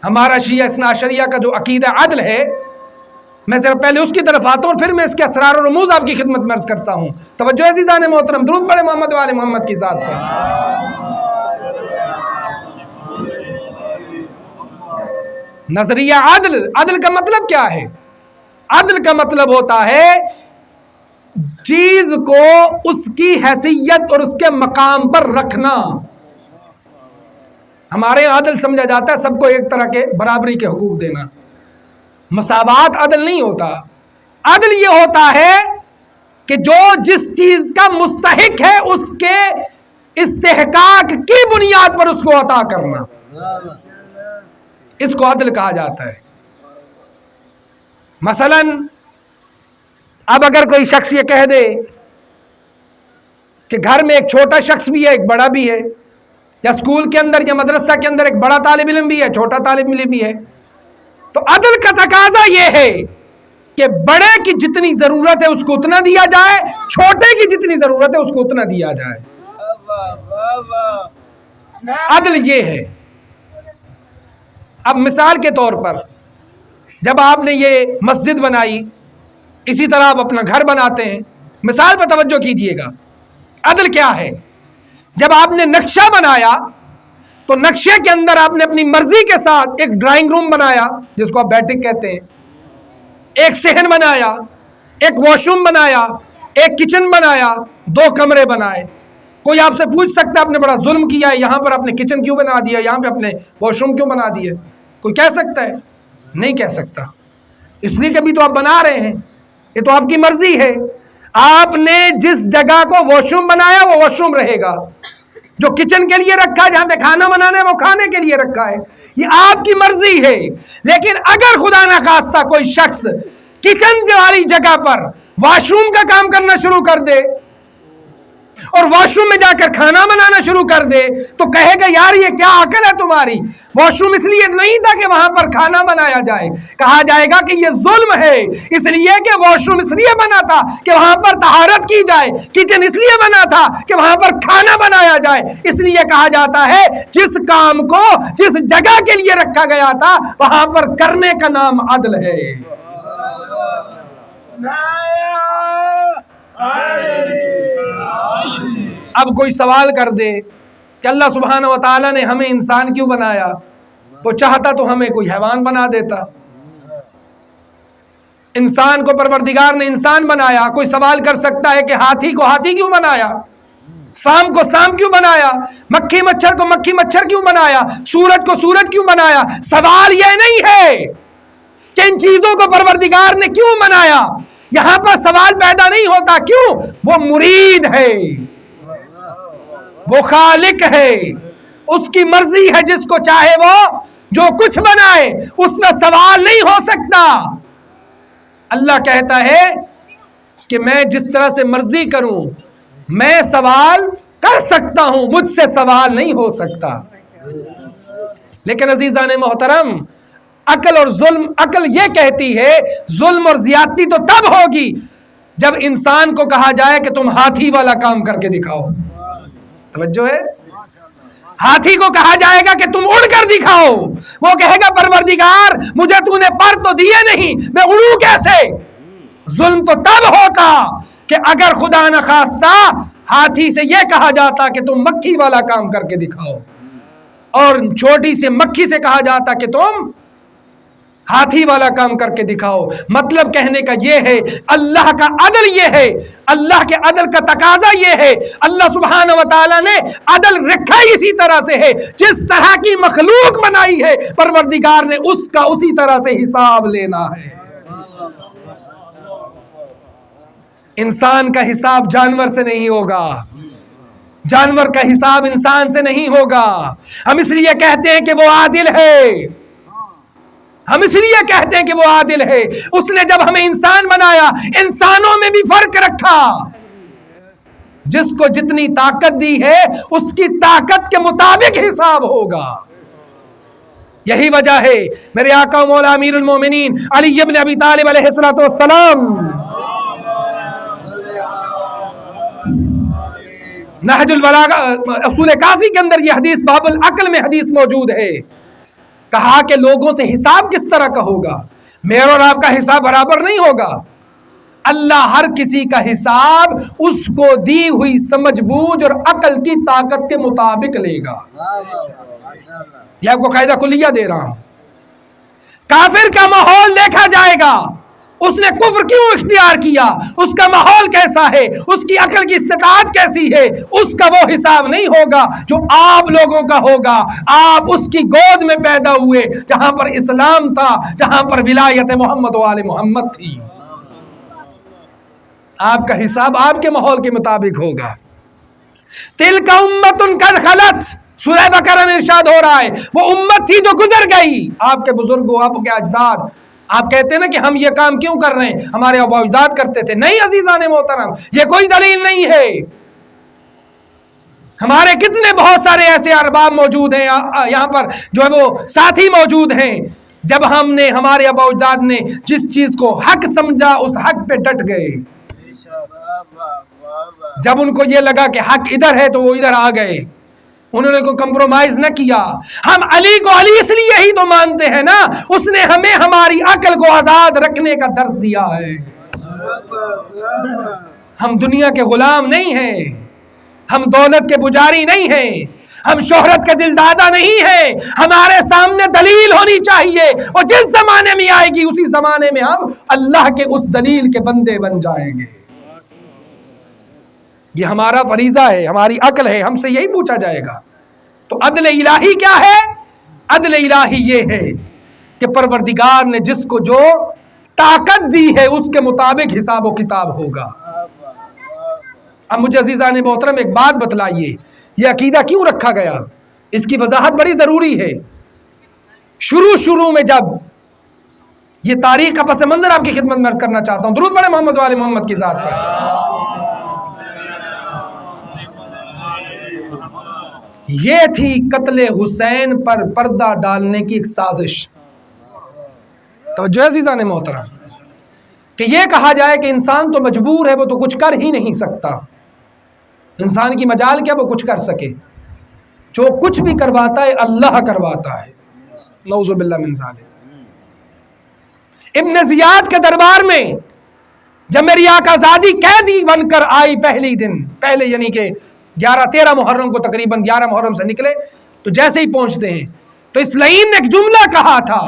ہمارا شیعہ اثنا عشریہ کا جو عقیدہ عدل ہے، میں ذرا پہلے اس کی طرف آتا ہوں اور پھر میں اس کے اسرار و رموز آپ کی خدمت میں عرض کرتا ہوں. توجہ عزیزان محترم، درود پڑھیں محمد و آل محمد کی ذات پر. نظریہ عدل کا مطلب کیا ہے؟ عدل کا مطلب ہوتا ہے چیز کو اس کی حیثیت اور اس کے مقام پر رکھنا. ہمارے یہاں عدل سمجھا جاتا ہے سب کو ایک طرح کے برابری کے حقوق دینا. مساوات عدل نہیں ہوتا. عدل یہ ہوتا ہے کہ جو جس چیز کا مستحق ہے اس کے استحقاق کی بنیاد پر اس کو عطا کرنا، اس کو عدل کہا جاتا ہے. مثلا اب اگر کوئی شخص یہ کہہ دے کہ گھر میں ایک چھوٹا شخص بھی ہے ایک بڑا بھی ہے، یا اسکول کے اندر یا مدرسہ کے اندر ایک بڑا طالب علم بھی ہے چھوٹا طالب علم بھی ہے، تو عدل کا تقاضا یہ ہے کہ بڑے کی جتنی ضرورت ہے اس کو اتنا دیا جائے، چھوٹے کی جتنی ضرورت ہے اس کو اتنا دیا جائے. عدل یہ ہے. اب مثال کے طور پر جب آپ نے یہ مسجد بنائی، اسی طرح آپ اپنا گھر بناتے ہیں. مثال پر توجہ کیجئے گا. عدل کیا ہے؟ جب آپ نے نقشہ بنایا تو نقشے کے اندر آپ نے اپنی مرضی کے ساتھ ایک ڈرائنگ روم بنایا جس کو آپ بیٹھک کہتے ہیں، ایک صحن بنایا، ایک واش روم بنایا، ایک کچن بنایا، 2 کمرے بنائے. کوئی آپ سے پوچھ سکتا ہے آپ نے بڑا ظلم کیا ہے، یہاں پر آپ نے کچن کیوں بنا دیا، یہاں پہ اپنے واش روم کیوں بنا دیا؟ کوئی کہہ سکتا ہے؟ نہیں کہہ سکتا. اس لیے کہ ابھی تو آپ بنا رہے ہیں، یہ تو آپ کی مرضی ہے. آپ نے جس جگہ کو واش روم بنایا وہ واش روم رہے گا، جو کچن کے لیے رکھا ہے، جہاں پہ کھانا بنانا ہے وہ کھانے کے لیے رکھا ہے. یہ آپ کی مرضی ہے. لیکن اگر خدا نخواستہ کوئی شخص کچن والی جگہ پر واش روم کا کام کرنا شروع کر دے اور واش روم میں جا کر کھانا بنانا شروع کر دے تو کہے گا یار یہ کیا عقل ہے تمہاری؟ واش روم اس لیے نہیں تھا کہ وہاں پر کھانا بنایا جائے، کہا جائے گا کہ یہ ظلم ہے، اس لیے کہ واش روم اس لیے بنا تھا کہ وہاں پر طہارت کی جائے، کچن اس لیے بنا تھا کہ وہاں پر کھانا بنایا جائے، اس لیے کہا جاتا ہے جس کام کو جس جگہ کے لیے رکھا گیا تھا وہاں پر کرنے کا نام عدل ہے۔ اب کوئی سوال کر دے کہ اللہ سبحانہ وتعالیٰ نے ہمیں انسان کیوں بنایا؟ وہ چاہتا تو ہمیں کوئی حیوان بنا دیتا۔ انسان کو پروردگار نے انسان بنایا، کوئی سوال کر سکتا ہے کہ ہاتھی کو ہاتھی کیوں بنایا، سام کو سام کیوں بنایا، مکھی مچھر کو مکھی مچھر کیوں بنایا، سورج کو سورج کیوں بنایا؟ سوال یہ نہیں ہے کہ ان چیزوں کو پروردگار نے کیوں بنایا، یہاں پر سوال پیدا نہیں ہوتا، کیوں؟ وہ مرید ہے، وہ خالق ہے، اس کی مرضی ہے، جس کو چاہے وہ جو کچھ بنائے، اس میں سوال نہیں ہو سکتا۔ اللہ کہتا ہے کہ میں جس طرح سے مرضی کروں میں سوال کر سکتا ہوں، مجھ سے سوال نہیں ہو سکتا۔ لیکن عزیزان محترم، عقل اور ظلم، عقل یہ کہتی ہے ظلم اور زیادتی تو تب ہوگی جب انسان کو کہا جائے کہ تم ہاتھی والا کام کر کے دکھاؤ۔ توجہ ہے؟ ہاتھی کو کہا جائے گا کہ تم اڑ کر دکھاؤ، وہ کہے گا پروردگار مجھے تو نے پر تو دیے نہیں، میں اڑوں کیسے؟ ظلم تو تب ہوتا کہ اگر خدا نہ خواستہ ہاتھی سے یہ کہا جاتا کہ تم مکھی والا کام کر کے دکھاؤ، اور چھوٹی سے مکھی سے کہا جاتا کہ تم ہاتھی والا کام کر کے دکھاؤ۔ مطلب کہنے کا یہ ہے اللہ کا عدل یہ ہے، اللہ کے عدل کا تقاضا یہ ہے، اللہ سبحانہ وتعالی نے عدل رکھا اسی طرح سے ہے، جس طرح کی مخلوق بنائی ہے پروردگار نے اس کا اسی طرح سے حساب لینا ہے۔ انسان کا حساب جانور سے نہیں ہوگا، جانور کا حساب انسان سے نہیں ہوگا۔ ہم اس لیے کہتے ہیں کہ وہ عادل ہے، ہم اس لیے کہتے ہیں کہ وہ عادل ہے، اس نے جب ہمیں انسان بنایا انسانوں میں بھی فرق رکھا، جس کو جتنی طاقت دی ہے اس کی طاقت کے مطابق حساب ہوگا۔ یہی وجہ ہے میرے آقا و مولا امیر المومنین علی ابن ابی طالب علیہ السلام نہج البلاغہ اصول کافی کے اندر یہ حدیث باب العقل میں حدیث موجود ہے، کہا کہ لوگوں سے حساب کس طرح کا ہوگا؟ میرا اور آپ کا حساب برابر نہیں ہوگا، اللہ ہر کسی کا حساب اس کو دی ہوئی سمجھ بوجھ اور عقل کی طاقت کے مطابق لے گا۔ یہ آپ کو قاعدہ کلیہ دے رہا ہوں۔ کافر کا ماحول دیکھا جائے گا، اس نے کفر کیوں اختیار کیا، اس کا ماحول کیسا ہے، اس کی عقل کی استطاعت کیسی ہے، اس کا وہ حساب نہیں ہوگا جو آپ لوگوں کا ہوگا۔ آپ اس کی گود میں پیدا ہوئے جہاں پر اسلام تھا، جہاں پر ولایت محمد و آل محمد تھی، آپ کا حساب آپ کے ماحول کے مطابق ہوگا۔ تلک امت قد خلت، سورہ بقرہ میں ارشاد ہو رہا ہے وہ امت تھی جو گزر گئی، آپ کے بزرگوں، آپ کے اجداد۔ آپ کہتے ہیں نا کہ ہم یہ کام کیوں کر رہے ہیں، ہمارے آباء و اجداد کرتے تھے، نہیں عزیزان محترم، یہ کوئی دلیل نہیں ہے۔ ہمارے کتنے بہت سارے ایسے ارباب موجود ہیں یہاں پر جو ہے وہ ساتھی موجود ہیں، جب ہم نے ہمارے آباء و اجداد نے جس چیز کو حق سمجھا اس حق پہ ڈٹ گئے، جب ان کو یہ لگا کہ حق ادھر ہے تو وہ ادھر آ گئے، انہوں نے کوئی کمپرومائز نہ کیا۔ ہم علی کو علی اس لیے ہی تو مانتے ہیں نا، اس نے ہمیں ہماری عقل کو آزاد رکھنے کا درس دیا ہے۔ ہم دنیا کے غلام نہیں ہیں، ہم دولت کے پجاری نہیں ہیں، ہم شہرت کے دلدادہ نہیں ہیں، ہمارے سامنے دلیل ہونی چاہیے، اور جس زمانے میں آئے گی اسی زمانے میں ہم اللہ کے اس دلیل کے بندے بن جائیں گے۔ یہ ہمارا فریضہ ہے، ہماری عقل ہے، ہم سے یہی پوچھا جائے گا۔ تو عدل الہی کیا ہے؟ عدل الہی یہ ہے کہ پروردگار نے جس کو جو طاقت دی ہے اس کے مطابق حساب و کتاب ہوگا۔ اب مجھے عزیزان محترم ایک بات بتلائیے، یہ عقیدہ کیوں رکھا گیا؟ اس کی وضاحت بڑی ضروری ہے۔ شروع میں جب یہ تاریخ کا پس منظر آپ کی خدمت میں عرض کرنا چاہتا ہوں، درود پڑھیں محمد و آل محمد کی ذات پر۔ یہ تھی قتل حسین پر پردہ ڈالنے کی ایک سازش. توجہ عزیزان محترم کہ یہ کہا جائے کہ انسان تو مجبور ہے، وہ تو کچھ کر ہی نہیں سکتا. انسان کی مجال کیا وہ کچھ کر سکے؟ جو کچھ بھی کرواتا ہے اللہ کرواتا ہے. نعوذ باللہ من ذالک. ابن زیاد کے دربار میں جب میری آقا زادی قیدی بن کر آئی پہلے یعنی کہ 13 محرم کو، تقریباً 11 محرم سے نکلے تو جیسے ہی پہنچتے ہیں تو اس لعین نے ایک جملہ کہا تھا،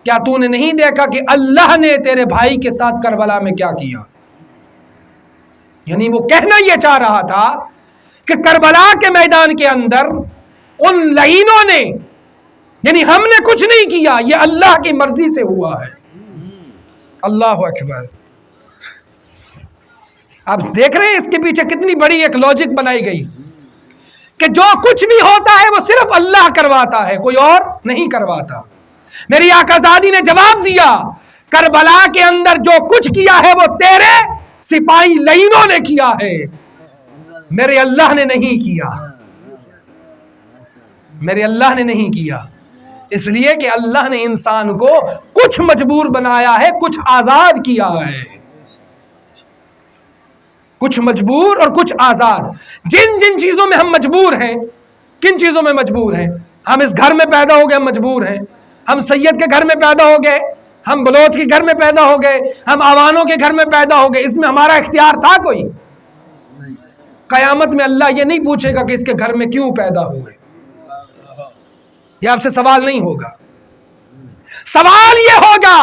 کیا تو نے نہیں دیکھا کہ اللہ نے تیرے بھائی کے ساتھ کربلا میں کیا کیا؟ یعنی وہ کہنا یہ چاہ رہا تھا کہ کربلا کے میدان کے اندر ان لعینوں نے، یعنی ہم نے کچھ نہیں کیا، یہ اللہ کی مرضی سے ہوا ہے. اللہ اکبر. آپ دیکھ رہے ہیں اس کے پیچھے کتنی بڑی ایک لاجک بنائی گئی کہ جو کچھ بھی ہوتا ہے وہ صرف اللہ کرواتا ہے، کوئی اور نہیں کرواتا. میری آقا زادی نے جواب دیا، کربلا کے اندر جو کچھ کیا ہے وہ تیرے سپاہی لعینوں نے کیا ہے، میرے اللہ نے نہیں کیا. میرے اللہ نے نہیں کیا. اس لیے کہ اللہ نے انسان کو کچھ مجبور بنایا ہے، کچھ آزاد کیا ہے. کچھ مجبور اور کچھ آزاد. جن جن چیزوں میں ہم مجبور ہیں، کن چیزوں میں مجبور ہیں؟ ہم اس گھر میں پیدا ہو گئے، ہم مجبور ہیں. ہم سید کے گھر میں پیدا ہو گئے، ہم بلوچ کے گھر میں پیدا ہو گئے، ہم آوانوں کے گھر میں پیدا ہو گئے. اس میں ہمارا اختیار تھا کوئی؟ قیامت میں اللہ یہ نہیں پوچھے گا کہ اس کے گھر میں کیوں پیدا ہوئے. یہ آپ سے سوال نہیں ہوگا. سوال یہ ہوگا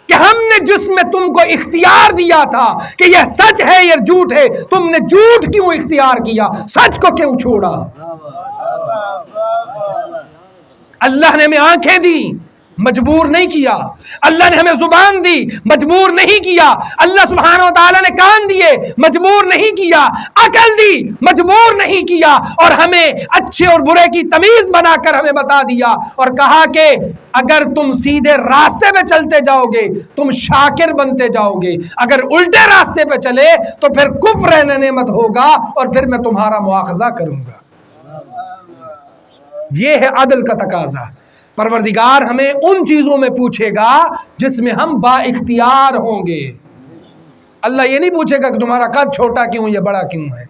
کہ ہم نے جس میں تم کو اختیار دیا تھا کہ یہ سچ ہے یہ جھوٹ ہے، تم نے جھوٹ کیوں اختیار کیا، سچ کو کیوں چھوڑا؟ اللہ نے ہمیں آنکھیں دی، مجبور نہیں کیا. اللہ نے ہمیں زبان دی، مجبور نہیں کیا. اللہ سبحانہ و تعالیٰ نے کان دیے، مجبور نہیں کیا. عقل دی، مجبور نہیں کیا. اور ہمیں اچھے اور برے کی تمیز بنا کر ہمیں بتا دیا اور کہا کہ اگر تم سیدھے راستے پہ چلتے جاؤ گے تم شاکر بنتے جاؤ گے، اگر الٹے راستے پہ چلے تو پھر کفر نعمت ہوگا اور پھر میں تمہارا مواخذہ کروں گا. یہ ہے عدل کا تقاضا. پروردگار ہمیں ان چیزوں میں پوچھے گا جس میں ہم با اختیار ہوں گے. اللہ یہ نہیں پوچھے گا کہ تمہارا قد چھوٹا کیوں یا بڑا کیوں ہے.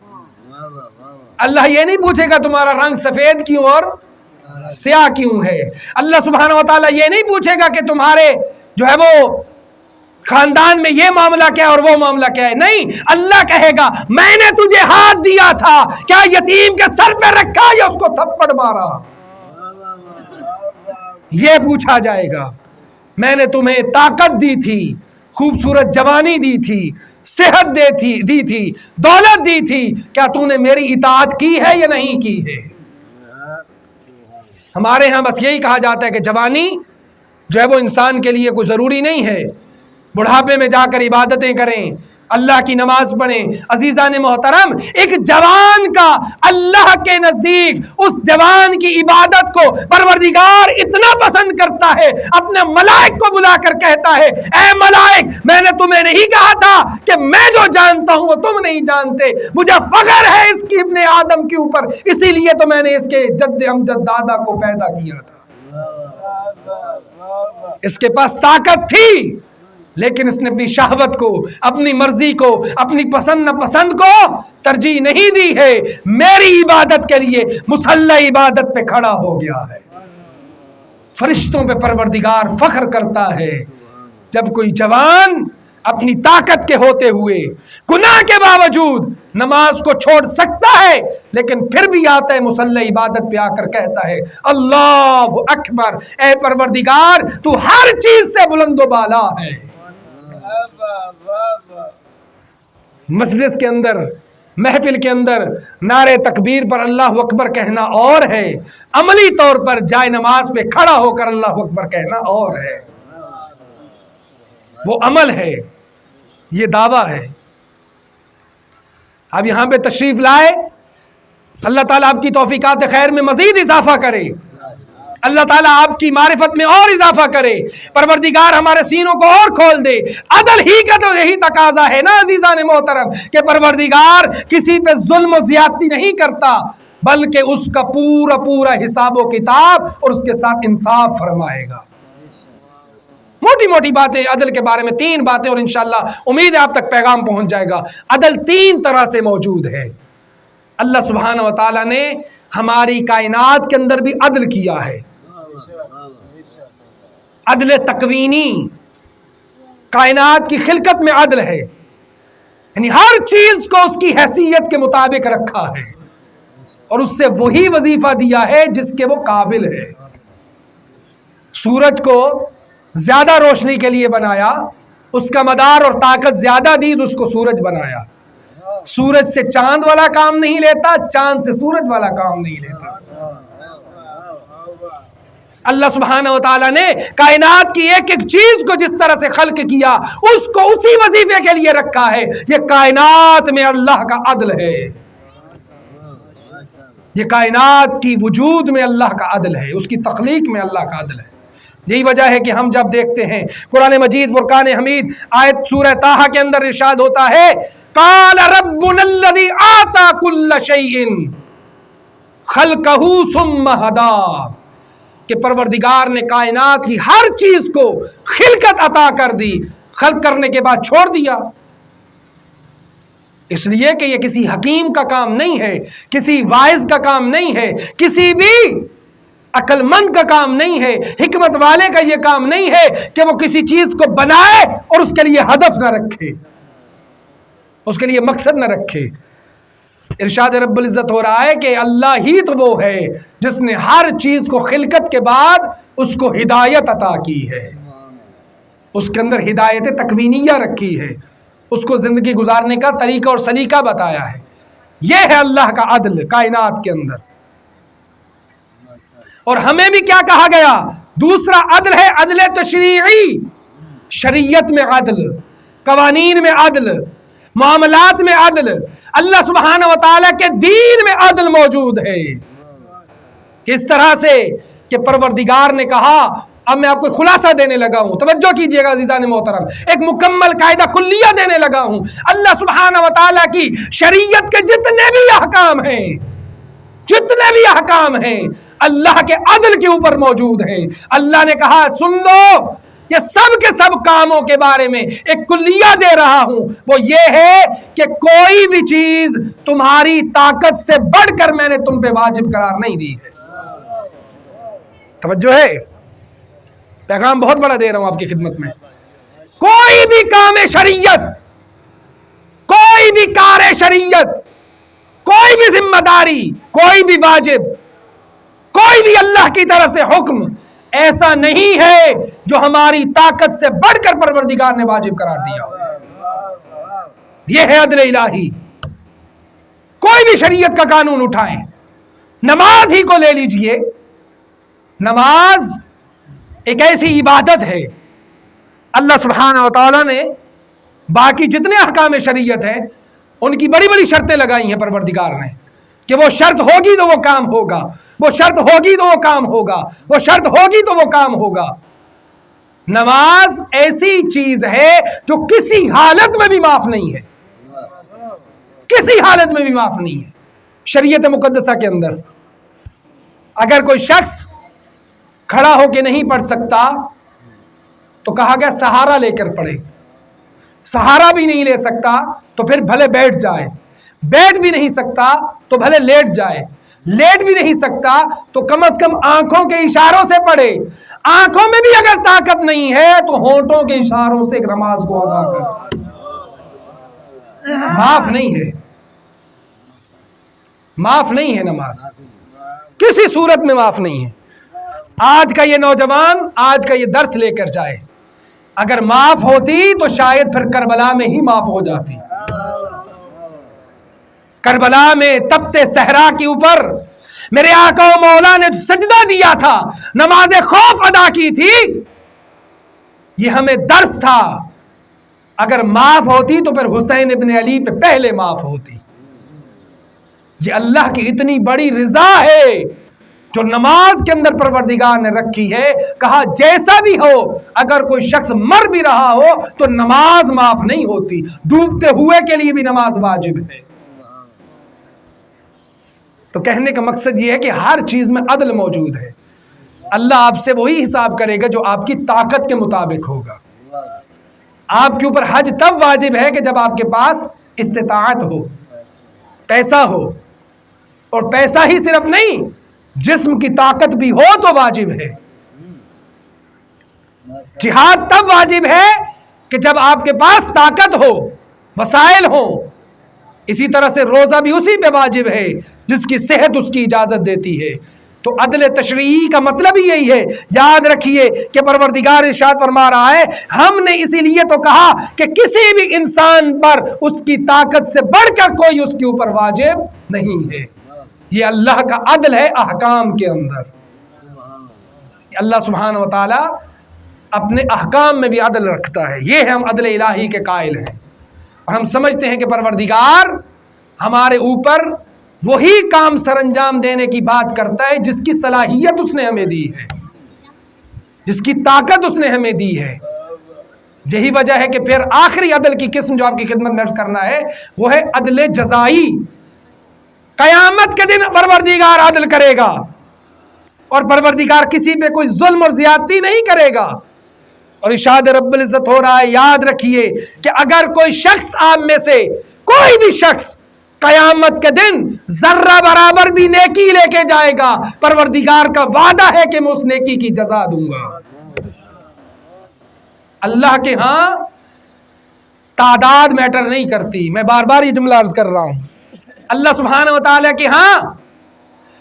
اللہ یہ نہیں پوچھے گا تمہارا رنگ سفید کیوں اور سیاہ کیوں ہے. اللہ سبحانہ و تعالیٰ یہ نہیں پوچھے گا کہ تمہارے جو ہے وہ خاندان میں یہ معاملہ کیا ہے اور وہ معاملہ کیا ہے. نہیں، اللہ کہے گا میں نے تجھے ہاتھ دیا تھا، کیا یتیم کے سر پہ رکھا یا اس کو تھپڑ مارا؟ یہ پوچھا جائے گا. میں نے تمہیں طاقت دی تھی، خوبصورت جوانی دی تھی، صحت دی تھی، دولت دی تھی، کیا تو نے میری اطاعت کی ہے یا نہیں کی ہے؟ ہمارے ہاں بس یہی کہا جاتا ہے کہ جوانی جو ہے وہ انسان کے لیے کوئی ضروری نہیں ہے، بڑھاپے میں جا کر عبادتیں کریں، اللہ کی نماز پڑھیں. عزیزان محترم، ایک جوان کا اللہ کے نزدیک اس جوان کی عبادت کو پروردگار اتنا پسند کرتا ہے، اپنے ملائک کو بلا کر کہتا ہے اے ملائک، میں نے تمہیں نہیں کہا تھا کہ میں جو جانتا ہوں وہ تم نہیں جانتے، مجھے فخر ہے اس کی ابن آدم کے اوپر، اسی لیے تو میں نے اس کے جد امجد دادا کو پیدا کیا تھا. اس کے پاس طاقت تھی لیکن اس نے اپنی شہوت کو، اپنی مرضی کو، اپنی پسند ناپسند کو ترجیح نہیں دی ہے. میری عبادت کے لیے مصلی عبادت پہ کھڑا ہو گیا ہے. فرشتوں پہ پروردگار فخر کرتا ہے جب کوئی جوان اپنی طاقت کے ہوتے ہوئے گناہ کے باوجود نماز کو چھوڑ سکتا ہے لیکن پھر بھی آتا ہے مصلی عبادت پہ آ کر کہتا ہے اللہ اکبر، اے پروردگار تو ہر چیز سے بلند و بالا ہے. مجلس کے اندر، محفل کے اندر نعرے تکبیر پر اللہ اکبر کہنا اور ہے، عملی طور پر جائے نماز پہ کھڑا ہو کر اللہ اکبر کہنا اور ہے. وہ عمل ہے، یہ دعویٰ ہے. اب یہاں پہ تشریف لائے، اللہ تعالیٰ آپ کی توفیقات خیر میں مزید اضافہ کرے، اللہ تعالیٰ آپ کی معرفت میں اور اضافہ کرے، پروردگار ہمارے سینوں کو اور کھول دے. عدل ہی کا تو یہی تقاضا ہے نا عزیزان محترم کہ پروردگار کسی پہ ظلم و زیادتی نہیں کرتا، بلکہ اس کا پورا پورا حساب و کتاب اور اس کے ساتھ انصاف فرمائے گا۔ موٹی موٹی باتیں عدل کے بارے میں، 3 باتیں، اور انشاءاللہ امید ہے آپ تک پیغام پہنچ جائے گا۔ عدل 3 طرح سے موجود ہے۔ اللہ سبحانہ و تعالیٰ نے ہماری کائنات کے اندر بھی عدل کیا ہے۔ عدل تکوینی، کائنات کی خلقت میں عدل ہے، یعنی ہر چیز کو اس کی حیثیت کے مطابق رکھا ہے اور اس سے وہی وظیفہ دیا ہے جس کے وہ قابل ہے۔ سورج کو زیادہ روشنی کے لیے بنایا، اس کا مدار اور طاقت زیادہ دی تو اس کو سورج بنایا۔ سورج سے چاند والا کام نہیں لیتا، چاند سے سورج والا کام نہیں لیتا۔ اللہ سبحانہ و تعالیٰ نے کائنات کی ایک ایک چیز کو جس طرح سے خلق کیا، اس کو اسی وظیفے کے لیے رکھا ہے۔ یہ کائنات میں اللہ کا عدل ہے، یہ کائنات کی وجود میں اللہ کا عدل ہے، اس کی تخلیق میں اللہ کا عدل ہے۔ یہی وجہ ہے کہ ہم جب دیکھتے ہیں قرآن مجید فرقان حمید آیت سورہ طٰہٰ کے اندر ارشاد ہوتا ہے قال ربنا الذی اعطی کل شیء خلقہ ثم ہدیٰ، کہ پروردگار نے کائنات کی ہر چیز کو خلقت عطا کر دی، خلق کرنے کے بعد چھوڑ دیا، اس لیے کہ یہ کسی حکیم کا کام نہیں ہے، کسی واعظ کا کام نہیں ہے، کسی بھی عقل مند کا کام نہیں ہے، حکمت والے کا یہ کام نہیں ہے کہ وہ کسی چیز کو بنائے اور اس کے لیے ہدف نہ رکھے، اس کے لیے مقصد نہ رکھے۔ ارشاد رب العزت ہو رہا ہے کہ اللہ ہی تو وہ ہے جس نے ہر چیز کو خلقت کے بعد اس کو ہدایت عطا کی ہے، اس کے اندر ہدایت تکوینیہ رکھی ہے، اس کو زندگی گزارنے کا طریقہ اور سلیقہ بتایا ہے۔ یہ ہے اللہ کا عدل کائنات کے اندر۔ اور ہمیں بھی کیا کہا گیا؟ دوسرا عدل ہے عدل تشریعی، شریعت میں عدل، قوانین میں عدل، معاملات میں عدل۔ اللہ سبحانہ و تعالیٰ کے دین میں عدل موجود ہے۔ کس طرح سے کہ پروردگار نے کہا، اب میں آپ کو خلاصہ دینے لگا ہوں، توجہ کیجئے گا عزیزان محترم، ایک مکمل قاعدہ کلیہ دینے لگا ہوں۔ اللہ سبحانہ و تعالیٰ کی شریعت کے جتنے بھی احکام ہیں، جتنے بھی احکام ہیں، اللہ کے عدل کے اوپر موجود ہیں۔ اللہ نے کہا سن لو، یہ سب کے سب کاموں کے بارے میں ایک کلیہ دے رہا ہوں، وہ یہ ہے کہ کوئی بھی چیز تمہاری طاقت سے بڑھ کر میں نے تم پہ واجب قرار نہیں دی ہے۔ توجہ ہے، پیغام بہت بڑا دے رہا ہوں آپ کی خدمت میں۔ کوئی بھی کام شریعت، کوئی بھی کار شریعت، کوئی بھی ذمہ داری، کوئی بھی واجب، کوئی بھی اللہ کی طرف سے حکم ایسا نہیں ہے جو ہماری طاقت سے بڑھ کر پروردگار نے واجب قرار دیا ہو۔ یہ ہے عدل الہی۔ کوئی بھی شریعت کا قانون اٹھائیں، نماز ہی کو لے لیجئے، نماز ایک ایسی عبادت ہے، اللہ سبحانہ و تعالیٰ نے باقی جتنے احکام شریعت ہیں ان کی بڑی بڑی شرطیں لگائی ہیں پروردگار نے، کہ وہ شرط ہوگی تو وہ کام ہوگا، وہ شرط ہوگی تو وہ کام ہوگا، وہ شرط ہوگی تو وہ کام ہوگا۔ نماز ایسی چیز ہے جو کسی حالت میں بھی معاف نہیں ہے، کسی حالت میں بھی معاف نہیں ہے۔ شریعت مقدسہ کے اندر اگر کوئی شخص کھڑا ہو کے نہیں پڑھ سکتا تو کہا گیا سہارا لے کر پڑھے، سہارا بھی نہیں لے سکتا تو پھر بھلے بیٹھ جائے، بیٹھ بھی نہیں سکتا تو بھلے لیٹ جائے، لیٹ بھی نہیں سکتا تو کم از کم آنکھوں کے اشاروں سے پڑھے، آنکھوں میں بھی اگر طاقت نہیں ہے تو ہونٹوں کے اشاروں سے ایک نماز کو ادا کر۔ معاف نہیں ہے، معاف نہیں ہے، نماز کسی صورت میں معاف نہیں ہے۔ آج کا یہ نوجوان آج کا یہ درس لے کر جائے، اگر معاف ہوتی تو شاید پھر کربلا میں ہی معاف ہو جاتی۔ کربلا میں تپتے صحرا کے اوپر میرے آقا و مولا نے سجدہ دیا تھا، نماز خوف ادا کی تھی، یہ ہمیں درس تھا۔ اگر معاف ہوتی تو پھر حسین ابن علی پہ پہلے معاف ہوتی۔ یہ اللہ کی اتنی بڑی رضا ہے جو نماز کے اندر پروردگار نے رکھی ہے۔ کہا جیسا بھی ہو، اگر کوئی شخص مر بھی رہا ہو تو نماز معاف نہیں ہوتی، ڈوبتے ہوئے کے لیے بھی نماز واجب ہے۔ تو کہنے کا مقصد یہ ہے کہ ہر چیز میں عدل موجود ہے. اللہ آپ سے وہی حساب کرے گا جو آپ کی طاقت کے مطابق ہوگا. آپ کے اوپر حج تب واجب ہے کہ جب آپ کے پاس استطاعت ہو، پیسہ ہو، اور پیسہ ہی صرف نہیں، جسم کی طاقت بھی ہو تو واجب ہے. جہاد تب واجب ہے کہ جب آپ کے پاس طاقت ہو، وسائل ہو. اسی طرح سے روزہ بھی اسی پہ واجب ہے جس کی صحت اس کی اجازت دیتی ہے. تو عدل تشریعی کا مطلب ہی یہی ہے. یاد رکھیے کہ پروردگار ارشاد فرما رہا ہے ہم نے اسی لیے تو کہا کہ کسی بھی انسان پر اس کی طاقت سے بڑھ کر کوئی اس کے اوپر واجب نہیں ہے. یہ اللہ کا عدل ہے احکام کے اندر. اللہ سبحانہ و تعالی اپنے احکام میں بھی عدل رکھتا ہے. یہ ہم عدل الہی کے قائل ہیں، اور ہم سمجھتے ہیں کہ پروردگار ہمارے اوپر وہی کام سر انجام دینے کی بات کرتا ہے جس کی صلاحیت اس نے ہمیں دی ہے، جس کی طاقت اس نے ہمیں دی ہے. یہی وجہ ہے کہ پھر آخری عدل کی قسم جو آپ کی خدمت میں عرض کرنا ہے وہ ہے عدل جزائی. قیامت کے دن پروردگار عدل کرے گا، اور پروردگار کسی پہ کوئی ظلم اور زیادتی نہیں کرے گا. اور ارشاد رب العزت ہو رہا ہے، یاد رکھیے کہ اگر کوئی شخص آپ میں سے کوئی بھی شخص قیامت کے دن ذرہ برابر بھی نیکی لے کے جائے گا، پروردگار کا وعدہ ہے کہ میں اس نیکی کی جزا دوں گا. اللہ کے ہاں تعداد میٹر نہیں کرتی. میں بار بار یہ جملہ عرض کر رہا ہوں. اللہ سبحانہ و تعالیٰ کے ہاں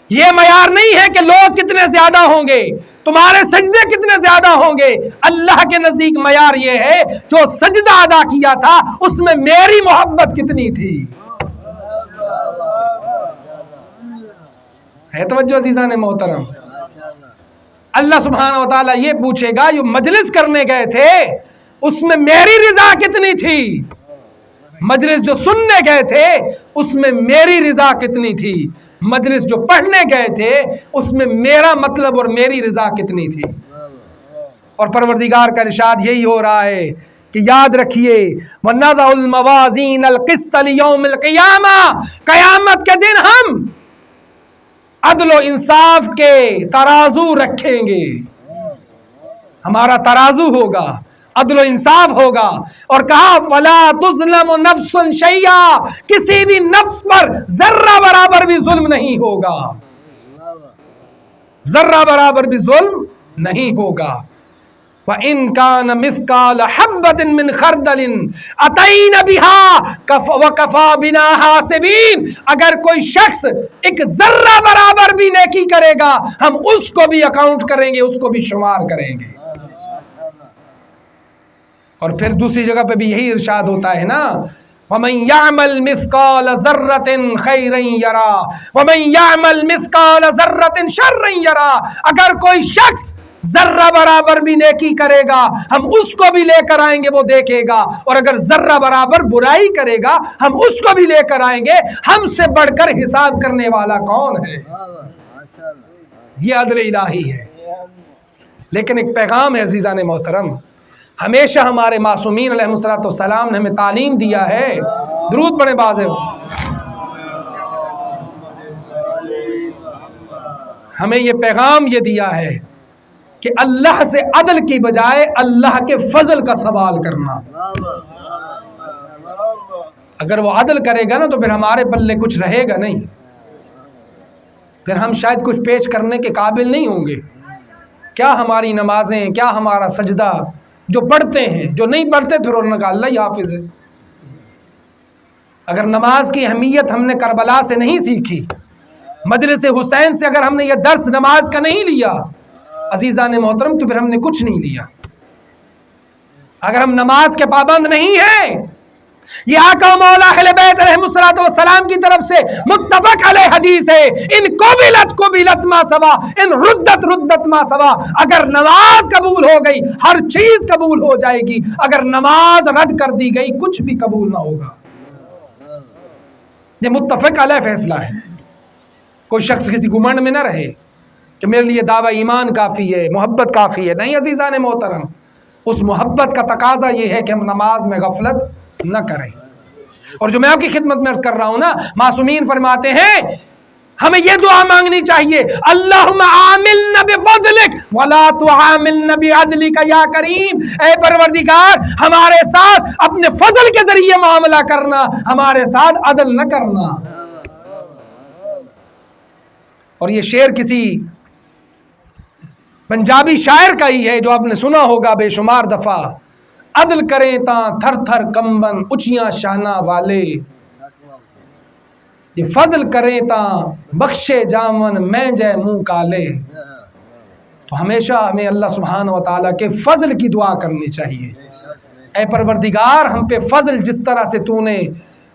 یہ معیار نہیں ہے کہ لوگ کتنے زیادہ ہوں گے، تمہارے سجدے کتنے زیادہ ہوں گے. اللہ کے نزدیک معیار یہ ہے جو سجدہ ادا کیا تھا اس میں میری محبت کتنی تھی. ہے توجہ عزیزان محترم؟ اللہ سبحانہ و تعالیٰ یہ پوچھے گا جو مجلس کرنے گئے تھے اس میں میری رضا کتنی تھی، مجلس جو سننے گئے تھے اس میں میری رضا کتنی تھی، مجلس جو پڑھنے گئے تھے اس میں میرا مطلب اور میری رضا کتنی تھی. اور پروردگار کا ارشاد یہی ہو رہا ہے کہ یاد رکھیے وَنَضَعُ الْمَوَازِينَ الْقِسْطَ لِيَوْمِ الْقِيَامَةِ، قیامت کے دن ہم عدل و انصاف کے ترازو رکھیں گے. ہمارا ترازو ہوگا، عدل و انصاف ہوگا. اور کہا وَلَا تُظْلَمُ نَفْسٌ شَيْئًا، کسی بھی نفس پر ذرہ برابر بھی ظلم نہیں ہوگا، ذرہ برابر بھی ظلم نہیں ہوگا. وَإِن كَانَ مِثْقَالَ حَبَّةٍ مِّنْ خَرْدَلٍ أَتَيْنَا بِهَا وَكَفَى بِنَا حَاسِبِينَ، اگر کوئی شخص ایک ذرہ برابر بھی نیکی کرے گا ہم اس کو بھی اکاؤنٹ کریں گے، اس کو بھی شمار کریں گے. اور پھر دوسری جگہ پہ بھی یہی ارشاد ہوتا ہے نا وَمَن يَعْمَلْ مِثْقَالَ ذَرَّةٍ خَيْرًا يَرَى وَمَن يَعْمَلْ مِثْقَالَ ذَرَّةٍ شَرًّا يَرَى، اگر کوئی شخص ذرہ برابر بھی نیکی کرے گا ہم اس کو بھی لے کر آئیں گے، وہ دیکھے گا. اور اگر ذرہ برابر برائی کرے گا ہم اس کو بھی لے کر آئیں گے. ہم سے بڑھ کر حساب کرنے والا کون ہے؟ یہ عدل الہی ہے. لیکن ایک پیغام ہے عزیزان محترم، ہمیشہ ہمارے معصومین علیہ الصلوۃ والسلام نے ہمیں تعلیم دیا ہے. درود پڑھیں باز ہو. ہمیں یہ پیغام یہ دیا ہے کہ اللہ سے عدل کی بجائے اللہ کے فضل کا سوال کرنا. اگر وہ عدل کرے گا نا تو پھر ہمارے پلے کچھ رہے گا نہیں، پھر ہم شاید کچھ پیش کرنے کے قابل نہیں ہوں گے. کیا ہماری نمازیں، کیا ہمارا سجدہ، جو پڑھتے ہیں، جو نہیں پڑھتے پھر انہوں نے کہا اللہ ہی حافظ ہے. اگر نماز کی اہمیت ہم نے کربلا سے نہیں سیکھی، مجلس حسین سے اگر ہم نے یہ درس نماز کا نہیں لیا عزیزان محترم تو پھر ہم نے کچھ نہیں لیا. اگر ہم نماز کے پابند نہیں ہیں، یہ آقا و مولا اہل بیت علیہ الصلوۃ والسلام کی طرف سے متفق علیہ حدیث ہے ان قبلت ما سوا ان ردت ما سوا. اگر نماز قبول ہو گئی ہر چیز قبول ہو جائے گی، اگر نماز رد کر دی گئی کچھ بھی قبول نہ ہوگا. یہ متفق علیہ فیصلہ ہے. کوئی شخص کسی گمنڈ میں نہ رہے کہ میرے لیے دعویٰ ایمان کافی ہے، محبت کافی ہے. نہیں عزیزان محترم، اس محبت کا تقاضا یہ ہے کہ ہم نماز میں غفلت نہ کریں. اور جو میں آپ کی خدمت میں عرض کر رہا ہوں نا، معصومین فرماتے ہیں ہمیں یہ دعا مانگنی چاہیے، اللہم عاملنا بفضلک ولا تعاملنا بعدلک یا کریم، اے پروردگار ہمارے ساتھ اپنے فضل کے ذریعے معاملہ کرنا، ہمارے ساتھ عدل نہ کرنا۔ اور یہ شعر کسی پنجابی شاعر کا ہی ہے جو آپ نے سنا ہوگا بے شمار دفعہ، عدل کریں تاں تھر تھر کمبن اچیاں شانہ والے، یہ فضل کریں تاں بخشے جاون میں جے منہ کالے۔ تو ہمیشہ ہمیں اللہ سبحانہ و تعالیٰ کے فضل کی دعا کرنی چاہیے۔ اے پروردگار ہم پہ فضل جس طرح سے تو نے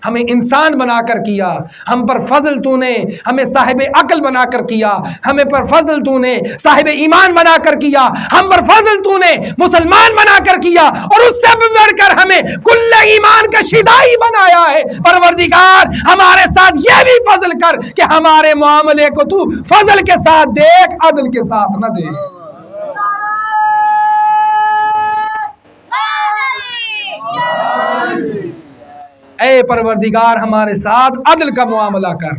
ہمیں انسان بنا کر کیا، ہم پر فضل تو نے ہمیں صاحب عقل بنا کر کیا، ہمیں پر فضل تو نے صاحب ایمان بنا کر کیا، ہم پر فضل تو نے مسلمان بنا کر کیا، اور اس سے بڑھ کر ہمیں کل ایمان کا شدائی بنایا ہے۔ پروردگار ہمارے ساتھ یہ بھی فضل کر کہ ہمارے معاملے کو تو فضل کے ساتھ دیکھ، عدل کے ساتھ نہ دیکھ۔ اے پروردگار ہمارے ساتھ عدل کا معاملہ کر،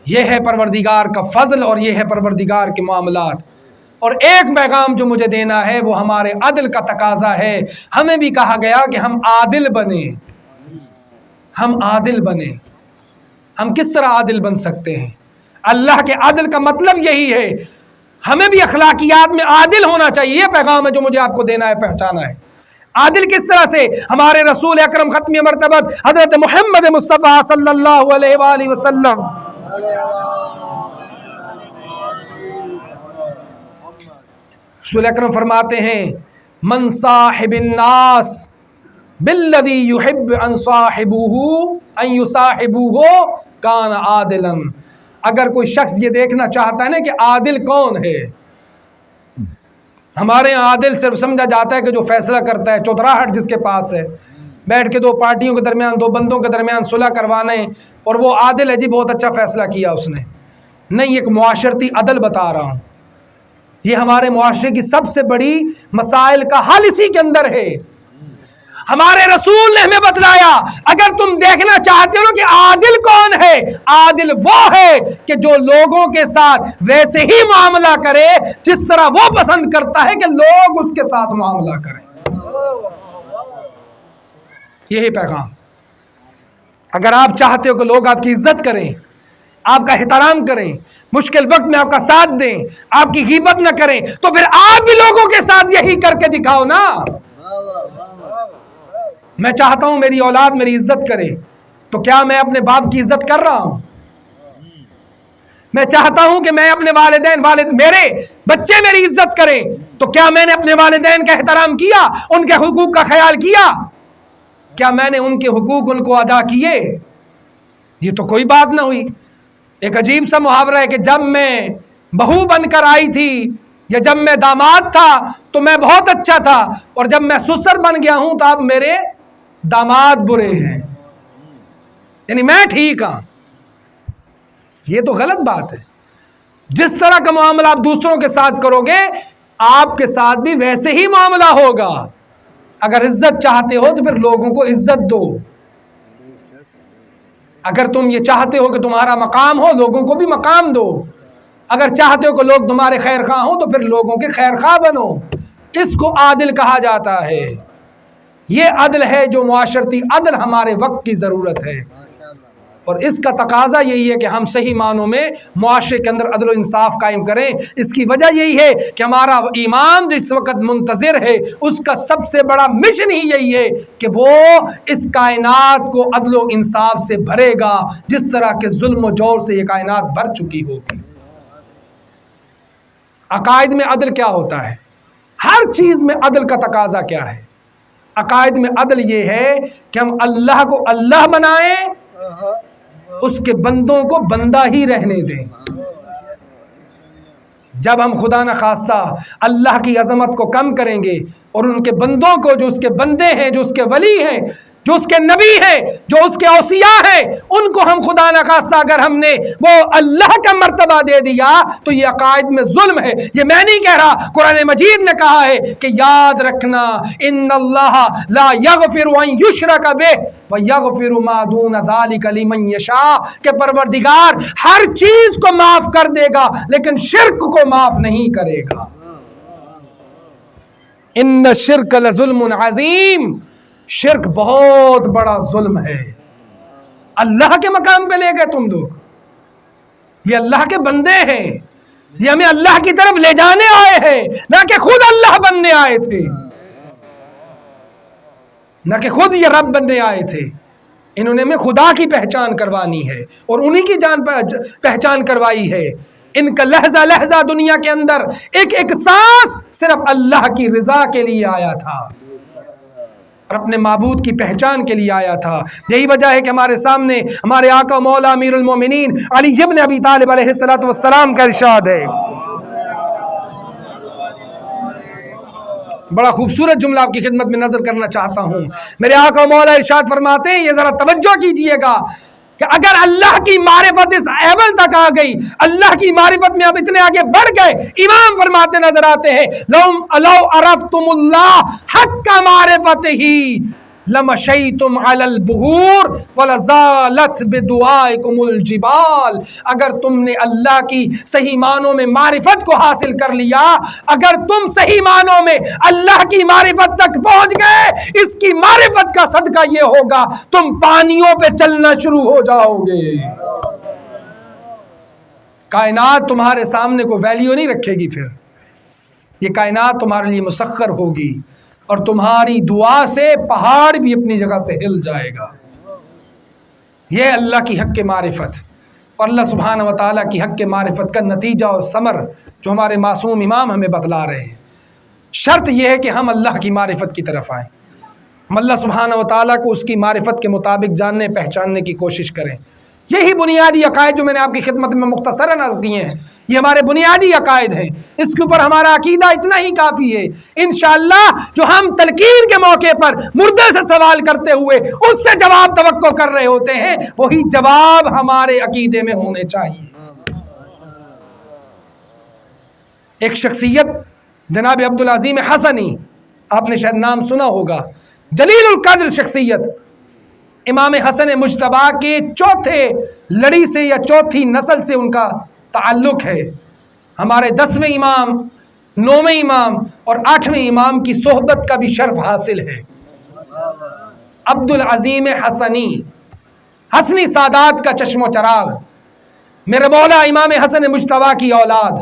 یہ ہے پروردگار کا فضل اور یہ ہے پروردگار کے معاملات۔ اور ایک پیغام جو مجھے دینا ہے وہ ہمارے عدل کا تقاضا ہے، ہمیں بھی کہا گیا کہ ہم عادل بنیں، ہم عادل بنیں۔ ہم کس طرح عادل بن سکتے ہیں؟ اللہ کے عدل کا مطلب یہی ہے، ہمیں بھی اخلاقیات میں عادل ہونا چاہیے۔ یہ پیغام ہے جو مجھے آپ کو دینا ہے، پہنچانا ہے۔ عادل کس طرح سے؟ ہمارے رسول اکرم ختم مرتبت حضرت محمد مصطفیٰ صلی اللہ علیہ وآلہ وسلم رسول اکرم فرماتے ہیں، من صاحب الناس بالذی یحب ان یصاحبوہ کان عادلا۔ اگر کوئی شخص یہ دیکھنا چاہتا ہے نا کہ عادل کون ہے، ہمارے یہاں عادل صرف سمجھا جاتا ہے کہ جو فیصلہ کرتا ہے، چوتراہٹ جس کے پاس ہے، بیٹھ کے دو پارٹیوں کے درمیان، دو بندوں کے درمیان صلح کروانے، اور وہ عادل ہے، جی بہت اچھا فیصلہ کیا اس نے۔ نہیں، ایک معاشرتی عدل بتا رہا ہوں، یہ ہمارے معاشرے کی سب سے بڑی مسائل کا حل اسی کے اندر ہے۔ ہمارے رسول نے ہمیں بتلایا، اگر تم دیکھنا چاہتے ہو کہ عادل کون ہے، عادل وہ ہے کہ جو لوگوں کے ساتھ ویسے ہی معاملہ کرے جس طرح وہ پسند کرتا ہے کہ لوگ اس کے ساتھ معاملہ کریں۔ یہی پیغام۔ اگر آپ چاہتے ہو کہ لوگ آپ کی عزت کریں، آپ کا احترام کریں، مشکل وقت میں آپ کا ساتھ دیں، آپ کی غیبت نہ کریں، تو پھر آپ بھی لوگوں کے ساتھ یہی کر کے دکھاؤ نا۔ میں چاہتا ہوں میری اولاد میری عزت کرے، تو کیا میں اپنے باپ کی عزت کر رہا ہوں؟ میں چاہتا ہوں کہ میں اپنے میرے بچے میری عزت کریں، تو کیا میں نے اپنے والدین کا احترام کیا، ان کے حقوق کا خیال کیا؟ کیا میں نے ان کے حقوق ان کو ادا کیے؟ یہ تو کوئی بات نہ ہوئی۔ ایک عجیب سا محاورہ ہے کہ جب میں بہو بن کر آئی تھی یا جب میں داماد تھا تو میں بہت اچھا تھا، اور جب میں سسر بن گیا ہوں تو اب میرے داماد برے ہیں، یعنی میں ٹھیک ہوں۔ یہ تو غلط بات ہے۔ جس طرح کا معاملہ آپ دوسروں کے ساتھ کرو گے، آپ کے ساتھ بھی ویسے ہی معاملہ ہوگا۔ اگر عزت چاہتے ہو تو پھر لوگوں کو عزت دو۔ اگر تم یہ چاہتے ہو کہ تمہارا مقام ہو، لوگوں کو بھی مقام دو۔ اگر چاہتے ہو کہ لوگ تمہارے خیر خواہ ہوں تو پھر لوگوں کے خیر خواہ بنو۔ اس کو عادل کہا جاتا ہے۔ یہ عدل ہے جو معاشرتی عدل ہمارے وقت کی ضرورت ہے، اور اس کا تقاضا یہی ہے کہ ہم صحیح معنوں میں معاشرے کے اندر عدل و انصاف قائم کریں۔ اس کی وجہ یہی ہے کہ ہمارا ایمان جو اس وقت منتظر ہے، اس کا سب سے بڑا مشن ہی یہی ہے کہ وہ اس کائنات کو عدل و انصاف سے بھرے گا، جس طرح کے ظلم و جور سے یہ کائنات بھر چکی ہوگی۔ عقائد میں عدل کیا ہوتا ہے؟ ہر چیز میں عدل کا تقاضا کیا ہے؟ عقائد میں عدل یہ ہے کہ ہم اللہ کو اللہ بنائیں، اس کے بندوں کو بندہ ہی رہنے دیں۔ جب ہم خدا نخواستہ اللہ کی عظمت کو کم کریں گے اور ان کے بندوں کو، جو اس کے بندے ہیں، جو اس کے ولی ہیں، جو اس کے نبی ہیں، جو اس کے اوصیاء ہیں، ان کو ہم خدا نخواستہ اگر ہم نے وہ اللہ کا مرتبہ دے دیا تو یہ عقائد میں ظلم ہے۔ یہ میں نہیں کہہ رہا، قرآن مجید نے کہا ہے کہ یاد رکھنا ان اللہ لا یغفر ان یشرک بہ ویغفر ما دون ذلک لمن یشاء، کہ پروردگار ہر چیز کو معاف کر دے گا لیکن شرک کو معاف نہیں کرے گا۔ ان الشرک لظلم عظیم، شرک بہت بڑا ظلم ہے۔ اللہ کے مقام پہ لے گئے تم لوگ، یہ اللہ کے بندے ہیں، یہ ہمیں اللہ کی طرف لے جانے آئے ہیں، نہ کہ خود اللہ بننے آئے تھے، نہ کہ خود یہ رب بننے آئے تھے۔ انہوں نے ہمیں خدا کی پہچان کروانی ہے اور انہی کی جان پہچان کروائی ہے۔ ان کا لہجہ لہجہ دنیا کے اندر ایک ایک سانس صرف اللہ کی رضا کے لیے آیا تھا اور اپنے معبود کی پہچان کے لیے آیا تھا۔ یہی وجہ ہے کہ ہمارے سامنے ہمارے آقا مولا امیر المومنین علی ابن ابی طالب علیہ السلام کا ارشاد ہے۔ بڑا خوبصورت جملہ آپ کی خدمت میں نظر کرنا چاہتا ہوں۔ میرے آقا مولا ارشاد فرماتے ہیں، یہ ذرا توجہ کیجئے گا کہ اگر اللہ کی معرفت اس ایول تک آ گئی، اللہ کی معرفت میں اب اتنے آگے بڑھ گئے، امام فرماتے نظر آتے ہیں لو عرفتم اللہ حق معرفتہ لمشیتم علی البحور ولزالت بدعائکم الجبال، اگر تم نے اللہ کی صحیح معنوں میں معرفت کو حاصل کر لیا، اگر تم صحیح معنوں میں اللہ کی معرفت تک پہنچ گئے، اس کی معرفت کا صدقہ یہ ہوگا تم پانیوں پہ چلنا شروع ہو جاؤ گے۔ کائنات تمہارے سامنے کوئی ویلیو نہیں رکھے گی، پھر یہ کائنات تمہارے لیے مسخر ہوگی اور تمہاری دعا سے پہاڑ بھی اپنی جگہ سے ہل جائے گا۔ یہ اللہ کی حق معرفت اور اللہ سبحانہ و تعالیٰ کی حق معرفت کا نتیجہ اور ثمر جو ہمارے معصوم امام ہمیں بتلا رہے ہیں۔ شرط یہ ہے کہ ہم اللہ کی معرفت کی طرف آئیں، ہم اللہ سبحانہ و تعالیٰ کو اس کی معرفت کے مطابق جاننے پہچاننے کی کوشش کریں۔ یہی بنیادی عقائد جو میں نے آپ کی خدمت میں مختصراً عرض کیے ہیں، یہ ہمارے بنیادی عقائد ہیں، اس کے اوپر ہمارا عقیدہ اتنا ہی کافی ہے۔ انشاءاللہ جو ہم تلقین کے موقع پر مردے سے سوال کرتے ہوئے اس سے جواب توقع کر رہے ہوتے ہیں، وہی جواب ہمارے عقیدے میں ہونے چاہیے۔ ایک شخصیت جناب عبدالعظیم حسنی، آپ نے شاید نام سنا ہوگا، جلیل القدر شخصیت، امام حسن مجتبی کے چوتھے لڑی سے یا چوتھی نسل سے ان کا تعلق ہے۔ ہمارے 10ویں امام، 9ویں امام اور 8ویں امام کی صحبت کا بھی شرف حاصل ہے۔ عبدالعظیم حسنی، حسنی سادات کا چشم و چراغ، میرے مولا امام حسن مجتبی کی اولاد،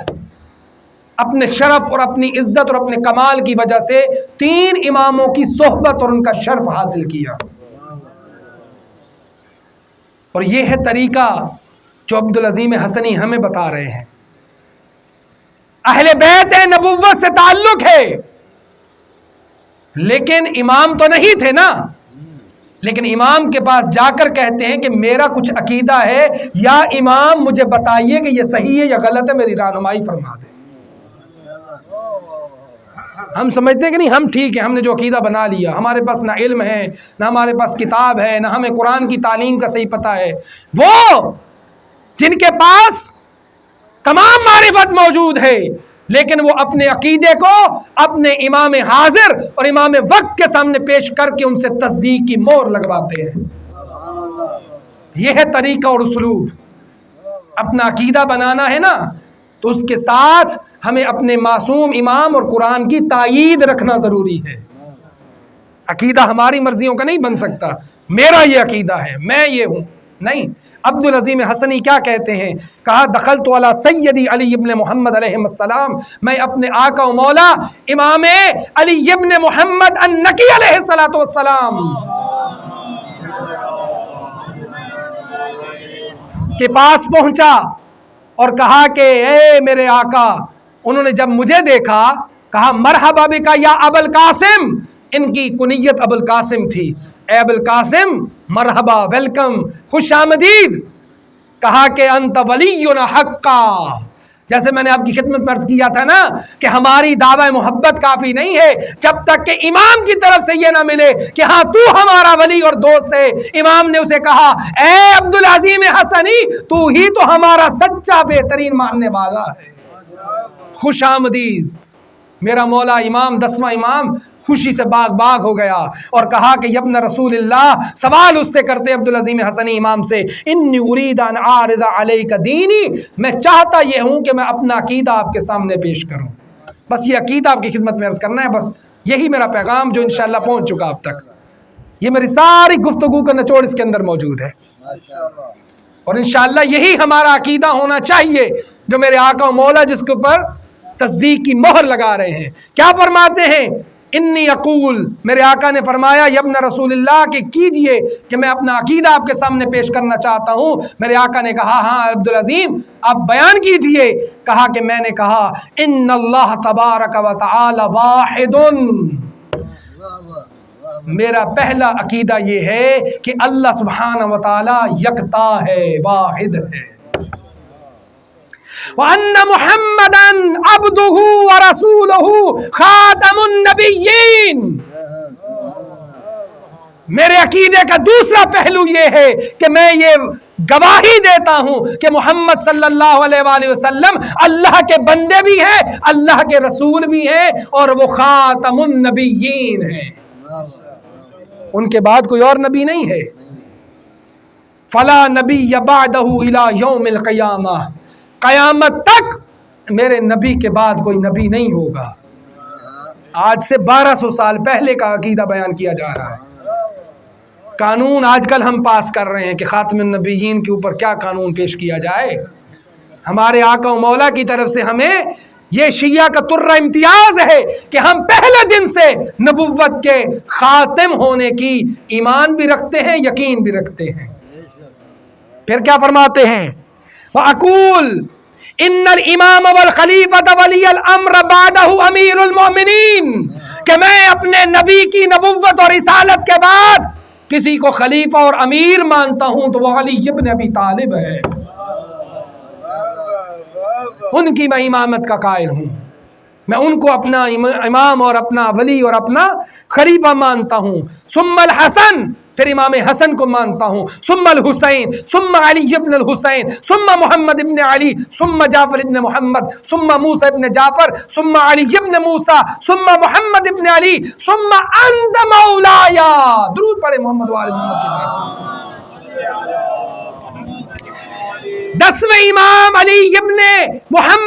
اپنے شرف اور اپنی عزت اور اپنے کمال کی وجہ سے 3 اماموں کی صحبت اور ان کا شرف حاصل کیا۔ اور یہ ہے طریقہ جو عبدالعظیم حسنی ہمیں بتا رہے ہیں۔ اہل بیت نبوت سے تعلق ہے، لیکن امام تو نہیں تھے نا، لیکن امام کے پاس جا کر کہتے ہیں کہ میرا کچھ عقیدہ ہے، یا امام مجھے بتائیے کہ یہ صحیح ہے یا غلط ہے، میری رہنمائی فرما دیں۔ ہم سمجھتے ہیں کہ نہیں ہم ٹھیک ہیں، ہم نے جو عقیدہ بنا لیا، ہمارے پاس نہ علم ہے، نہ ہمارے پاس کتاب ہے، نہ ہمیں قرآن کی تعلیم کا صحیح پتہ ہے۔ وہ جن کے پاس تمام معرفت موجود ہے، لیکن وہ اپنے عقیدے کو اپنے امام حاضر اور امام وقت کے سامنے پیش کر کے ان سے تصدیق کی مہر لگواتے ہیں۔ یہ ہے طریقہ اور اسلوب۔ اپنا عقیدہ بنانا ہے نا، تو اس کے ساتھ ہمیں اپنے معصوم امام اور قرآن کی تائید رکھنا ضروری ہے۔ عقیدہ ہماری مرضیوں کا نہیں بن سکتا، میرا یہ عقیدہ ہے، میں یہ ہوں، نہیں۔ عبدالعظیم حسنی کیا کہتے ہیں؟ کہا دخلت علی سیدی علی ابن محمد علیہ السلام، میں اپنے آقا و مولا امام علی ابن محمد النقی علیہ السلام کے پاس پہنچا اور کہا کہ اے میرے آقا، انہوں نے جب مجھے دیکھا کہا مرحبا بکا یا ابو القاسم، ان کی کنیت ابو القاسم تھی، اے ابو القاسم مرحبا، ویلکم، خوش آمدید۔ کہا کہ انت ولینا حقا، جیسے میں نے آپ کی خدمت میں عرض کیا تھا نا کہ ہماری دعوی محبت کافی نہیں ہے جب تک کہ امام کی طرف سے یہ نہ ملے کہ ہاں تو ہمارا ولی اور دوست ہے۔ امام نے اسے کہا اے عبدالعظیم حسنی تو ہی تو ہمارا سچا بہترین ماننے والا ہے۔ خوش آمدید۔ میرا مولا امام 10واں امام خوشی سے باغ باغ ہو گیا اور کہا کہ یبن رسول اللہ، سوال اس سے کرتے عبدالعظیم حسنی امام سے، انی ارید ان اعرض علیک دینی، میں چاہتا یہ ہوں کہ میں اپنا عقیدہ آپ کے سامنے پیش کروں۔ بس یہ عقیدہ آپ کی خدمت میں عرض کرنا ہے، بس یہی میرا پیغام جو انشاءاللہ پہنچ چکا اب تک۔ یہ میری ساری گفتگو کا نچوڑ اس کے اندر موجود ہے اور انشاءاللہ یہی ہمارا عقیدہ ہونا چاہیے جو میرے آقا و مولا جس کے اوپر تصدیق کی مہر لگا رہے ہیں۔ کیا فرماتے ہیں؟ انی اقول، میرے آقا نے فرمایا یبن رسول اللہ کہ کیجئے کہ میں اپنا عقیدہ آپ کے سامنے پیش کرنا چاہتا ہوں۔ میرے آقا نے کہا ہاں عبدالعظیم آپ بیان کیجئے۔ کہا کہ میں نے کہا ان اللہ تبارک و تعالی واحد، میرا پہلا عقیدہ یہ ہے کہ اللہ سبحانہ و تعالی یکتا ہے، واحد ہے۔ وَأَنَّ مُحَمَّدًا عَبْدُهُ وَرَسُولُهُ خَاتَمُ النَّبِيِّينَ، میرے عقیدے کا دوسرا پہلو یہ ہے کہ میں یہ گواہی دیتا ہوں کہ محمد صلی اللہ علیہ وآلہ وسلم اللہ کے بندے بھی ہیں، اللہ کے رسول بھی ہیں اور وہ خاتم النبیین ہیں، ان کے بعد کوئی اور نبی نہیں ہے۔ فلا نبی بعدہ الی یوم القیامہ، قیامت تک میرے نبی کے بعد کوئی نبی نہیں ہوگا۔ آج سے 1200 سال پہلے کا عقیدہ بیان کیا جا رہا ہے۔ قانون آج کل ہم پاس کر رہے ہیں کہ خاتم النبیین کے اوپر کیا قانون پیش کیا جائے۔ ہمارے آقا و مولا کی طرف سے ہمیں یہ شیعہ کا ترہ امتیاز ہے کہ ہم پہلے دن سے نبوت کے خاتم ہونے کی ایمان بھی رکھتے ہیں، یقین بھی رکھتے ہیں۔ پھر کیا فرماتے ہیں؟ وَأَقُولُ ان الامام والخلیفۃ ولی الامر بعدہ امیر المؤمنین، کہ میں اپنے نبی کی نبوت اور رسالت کے بعد کسی کو خلیفہ اور امیر مانتا ہوں تو وہ علی ابن ابی طالب ہے، ان کی میں امامت کا قائل ہوں، میں ان کو اپنا امام اور اپنا ولی اور اپنا خلیفہ مانتا ہوں۔ ثم الحسن، پھر امام حسن کو مانتا ہوں، ثم الحسین، ثم علی ابن الحسین، ثم محمد ابن علی، ثم جعفر ابن محمد، ثم موسیٰ ابن جعفر، ثم علی ابن موسیٰ، ثم محمد ابن علی، ثم انت مولایا۔ درود پڑھے محمد و آل محمد کے ساتھ۔ 10ویں امام علی ابن محمد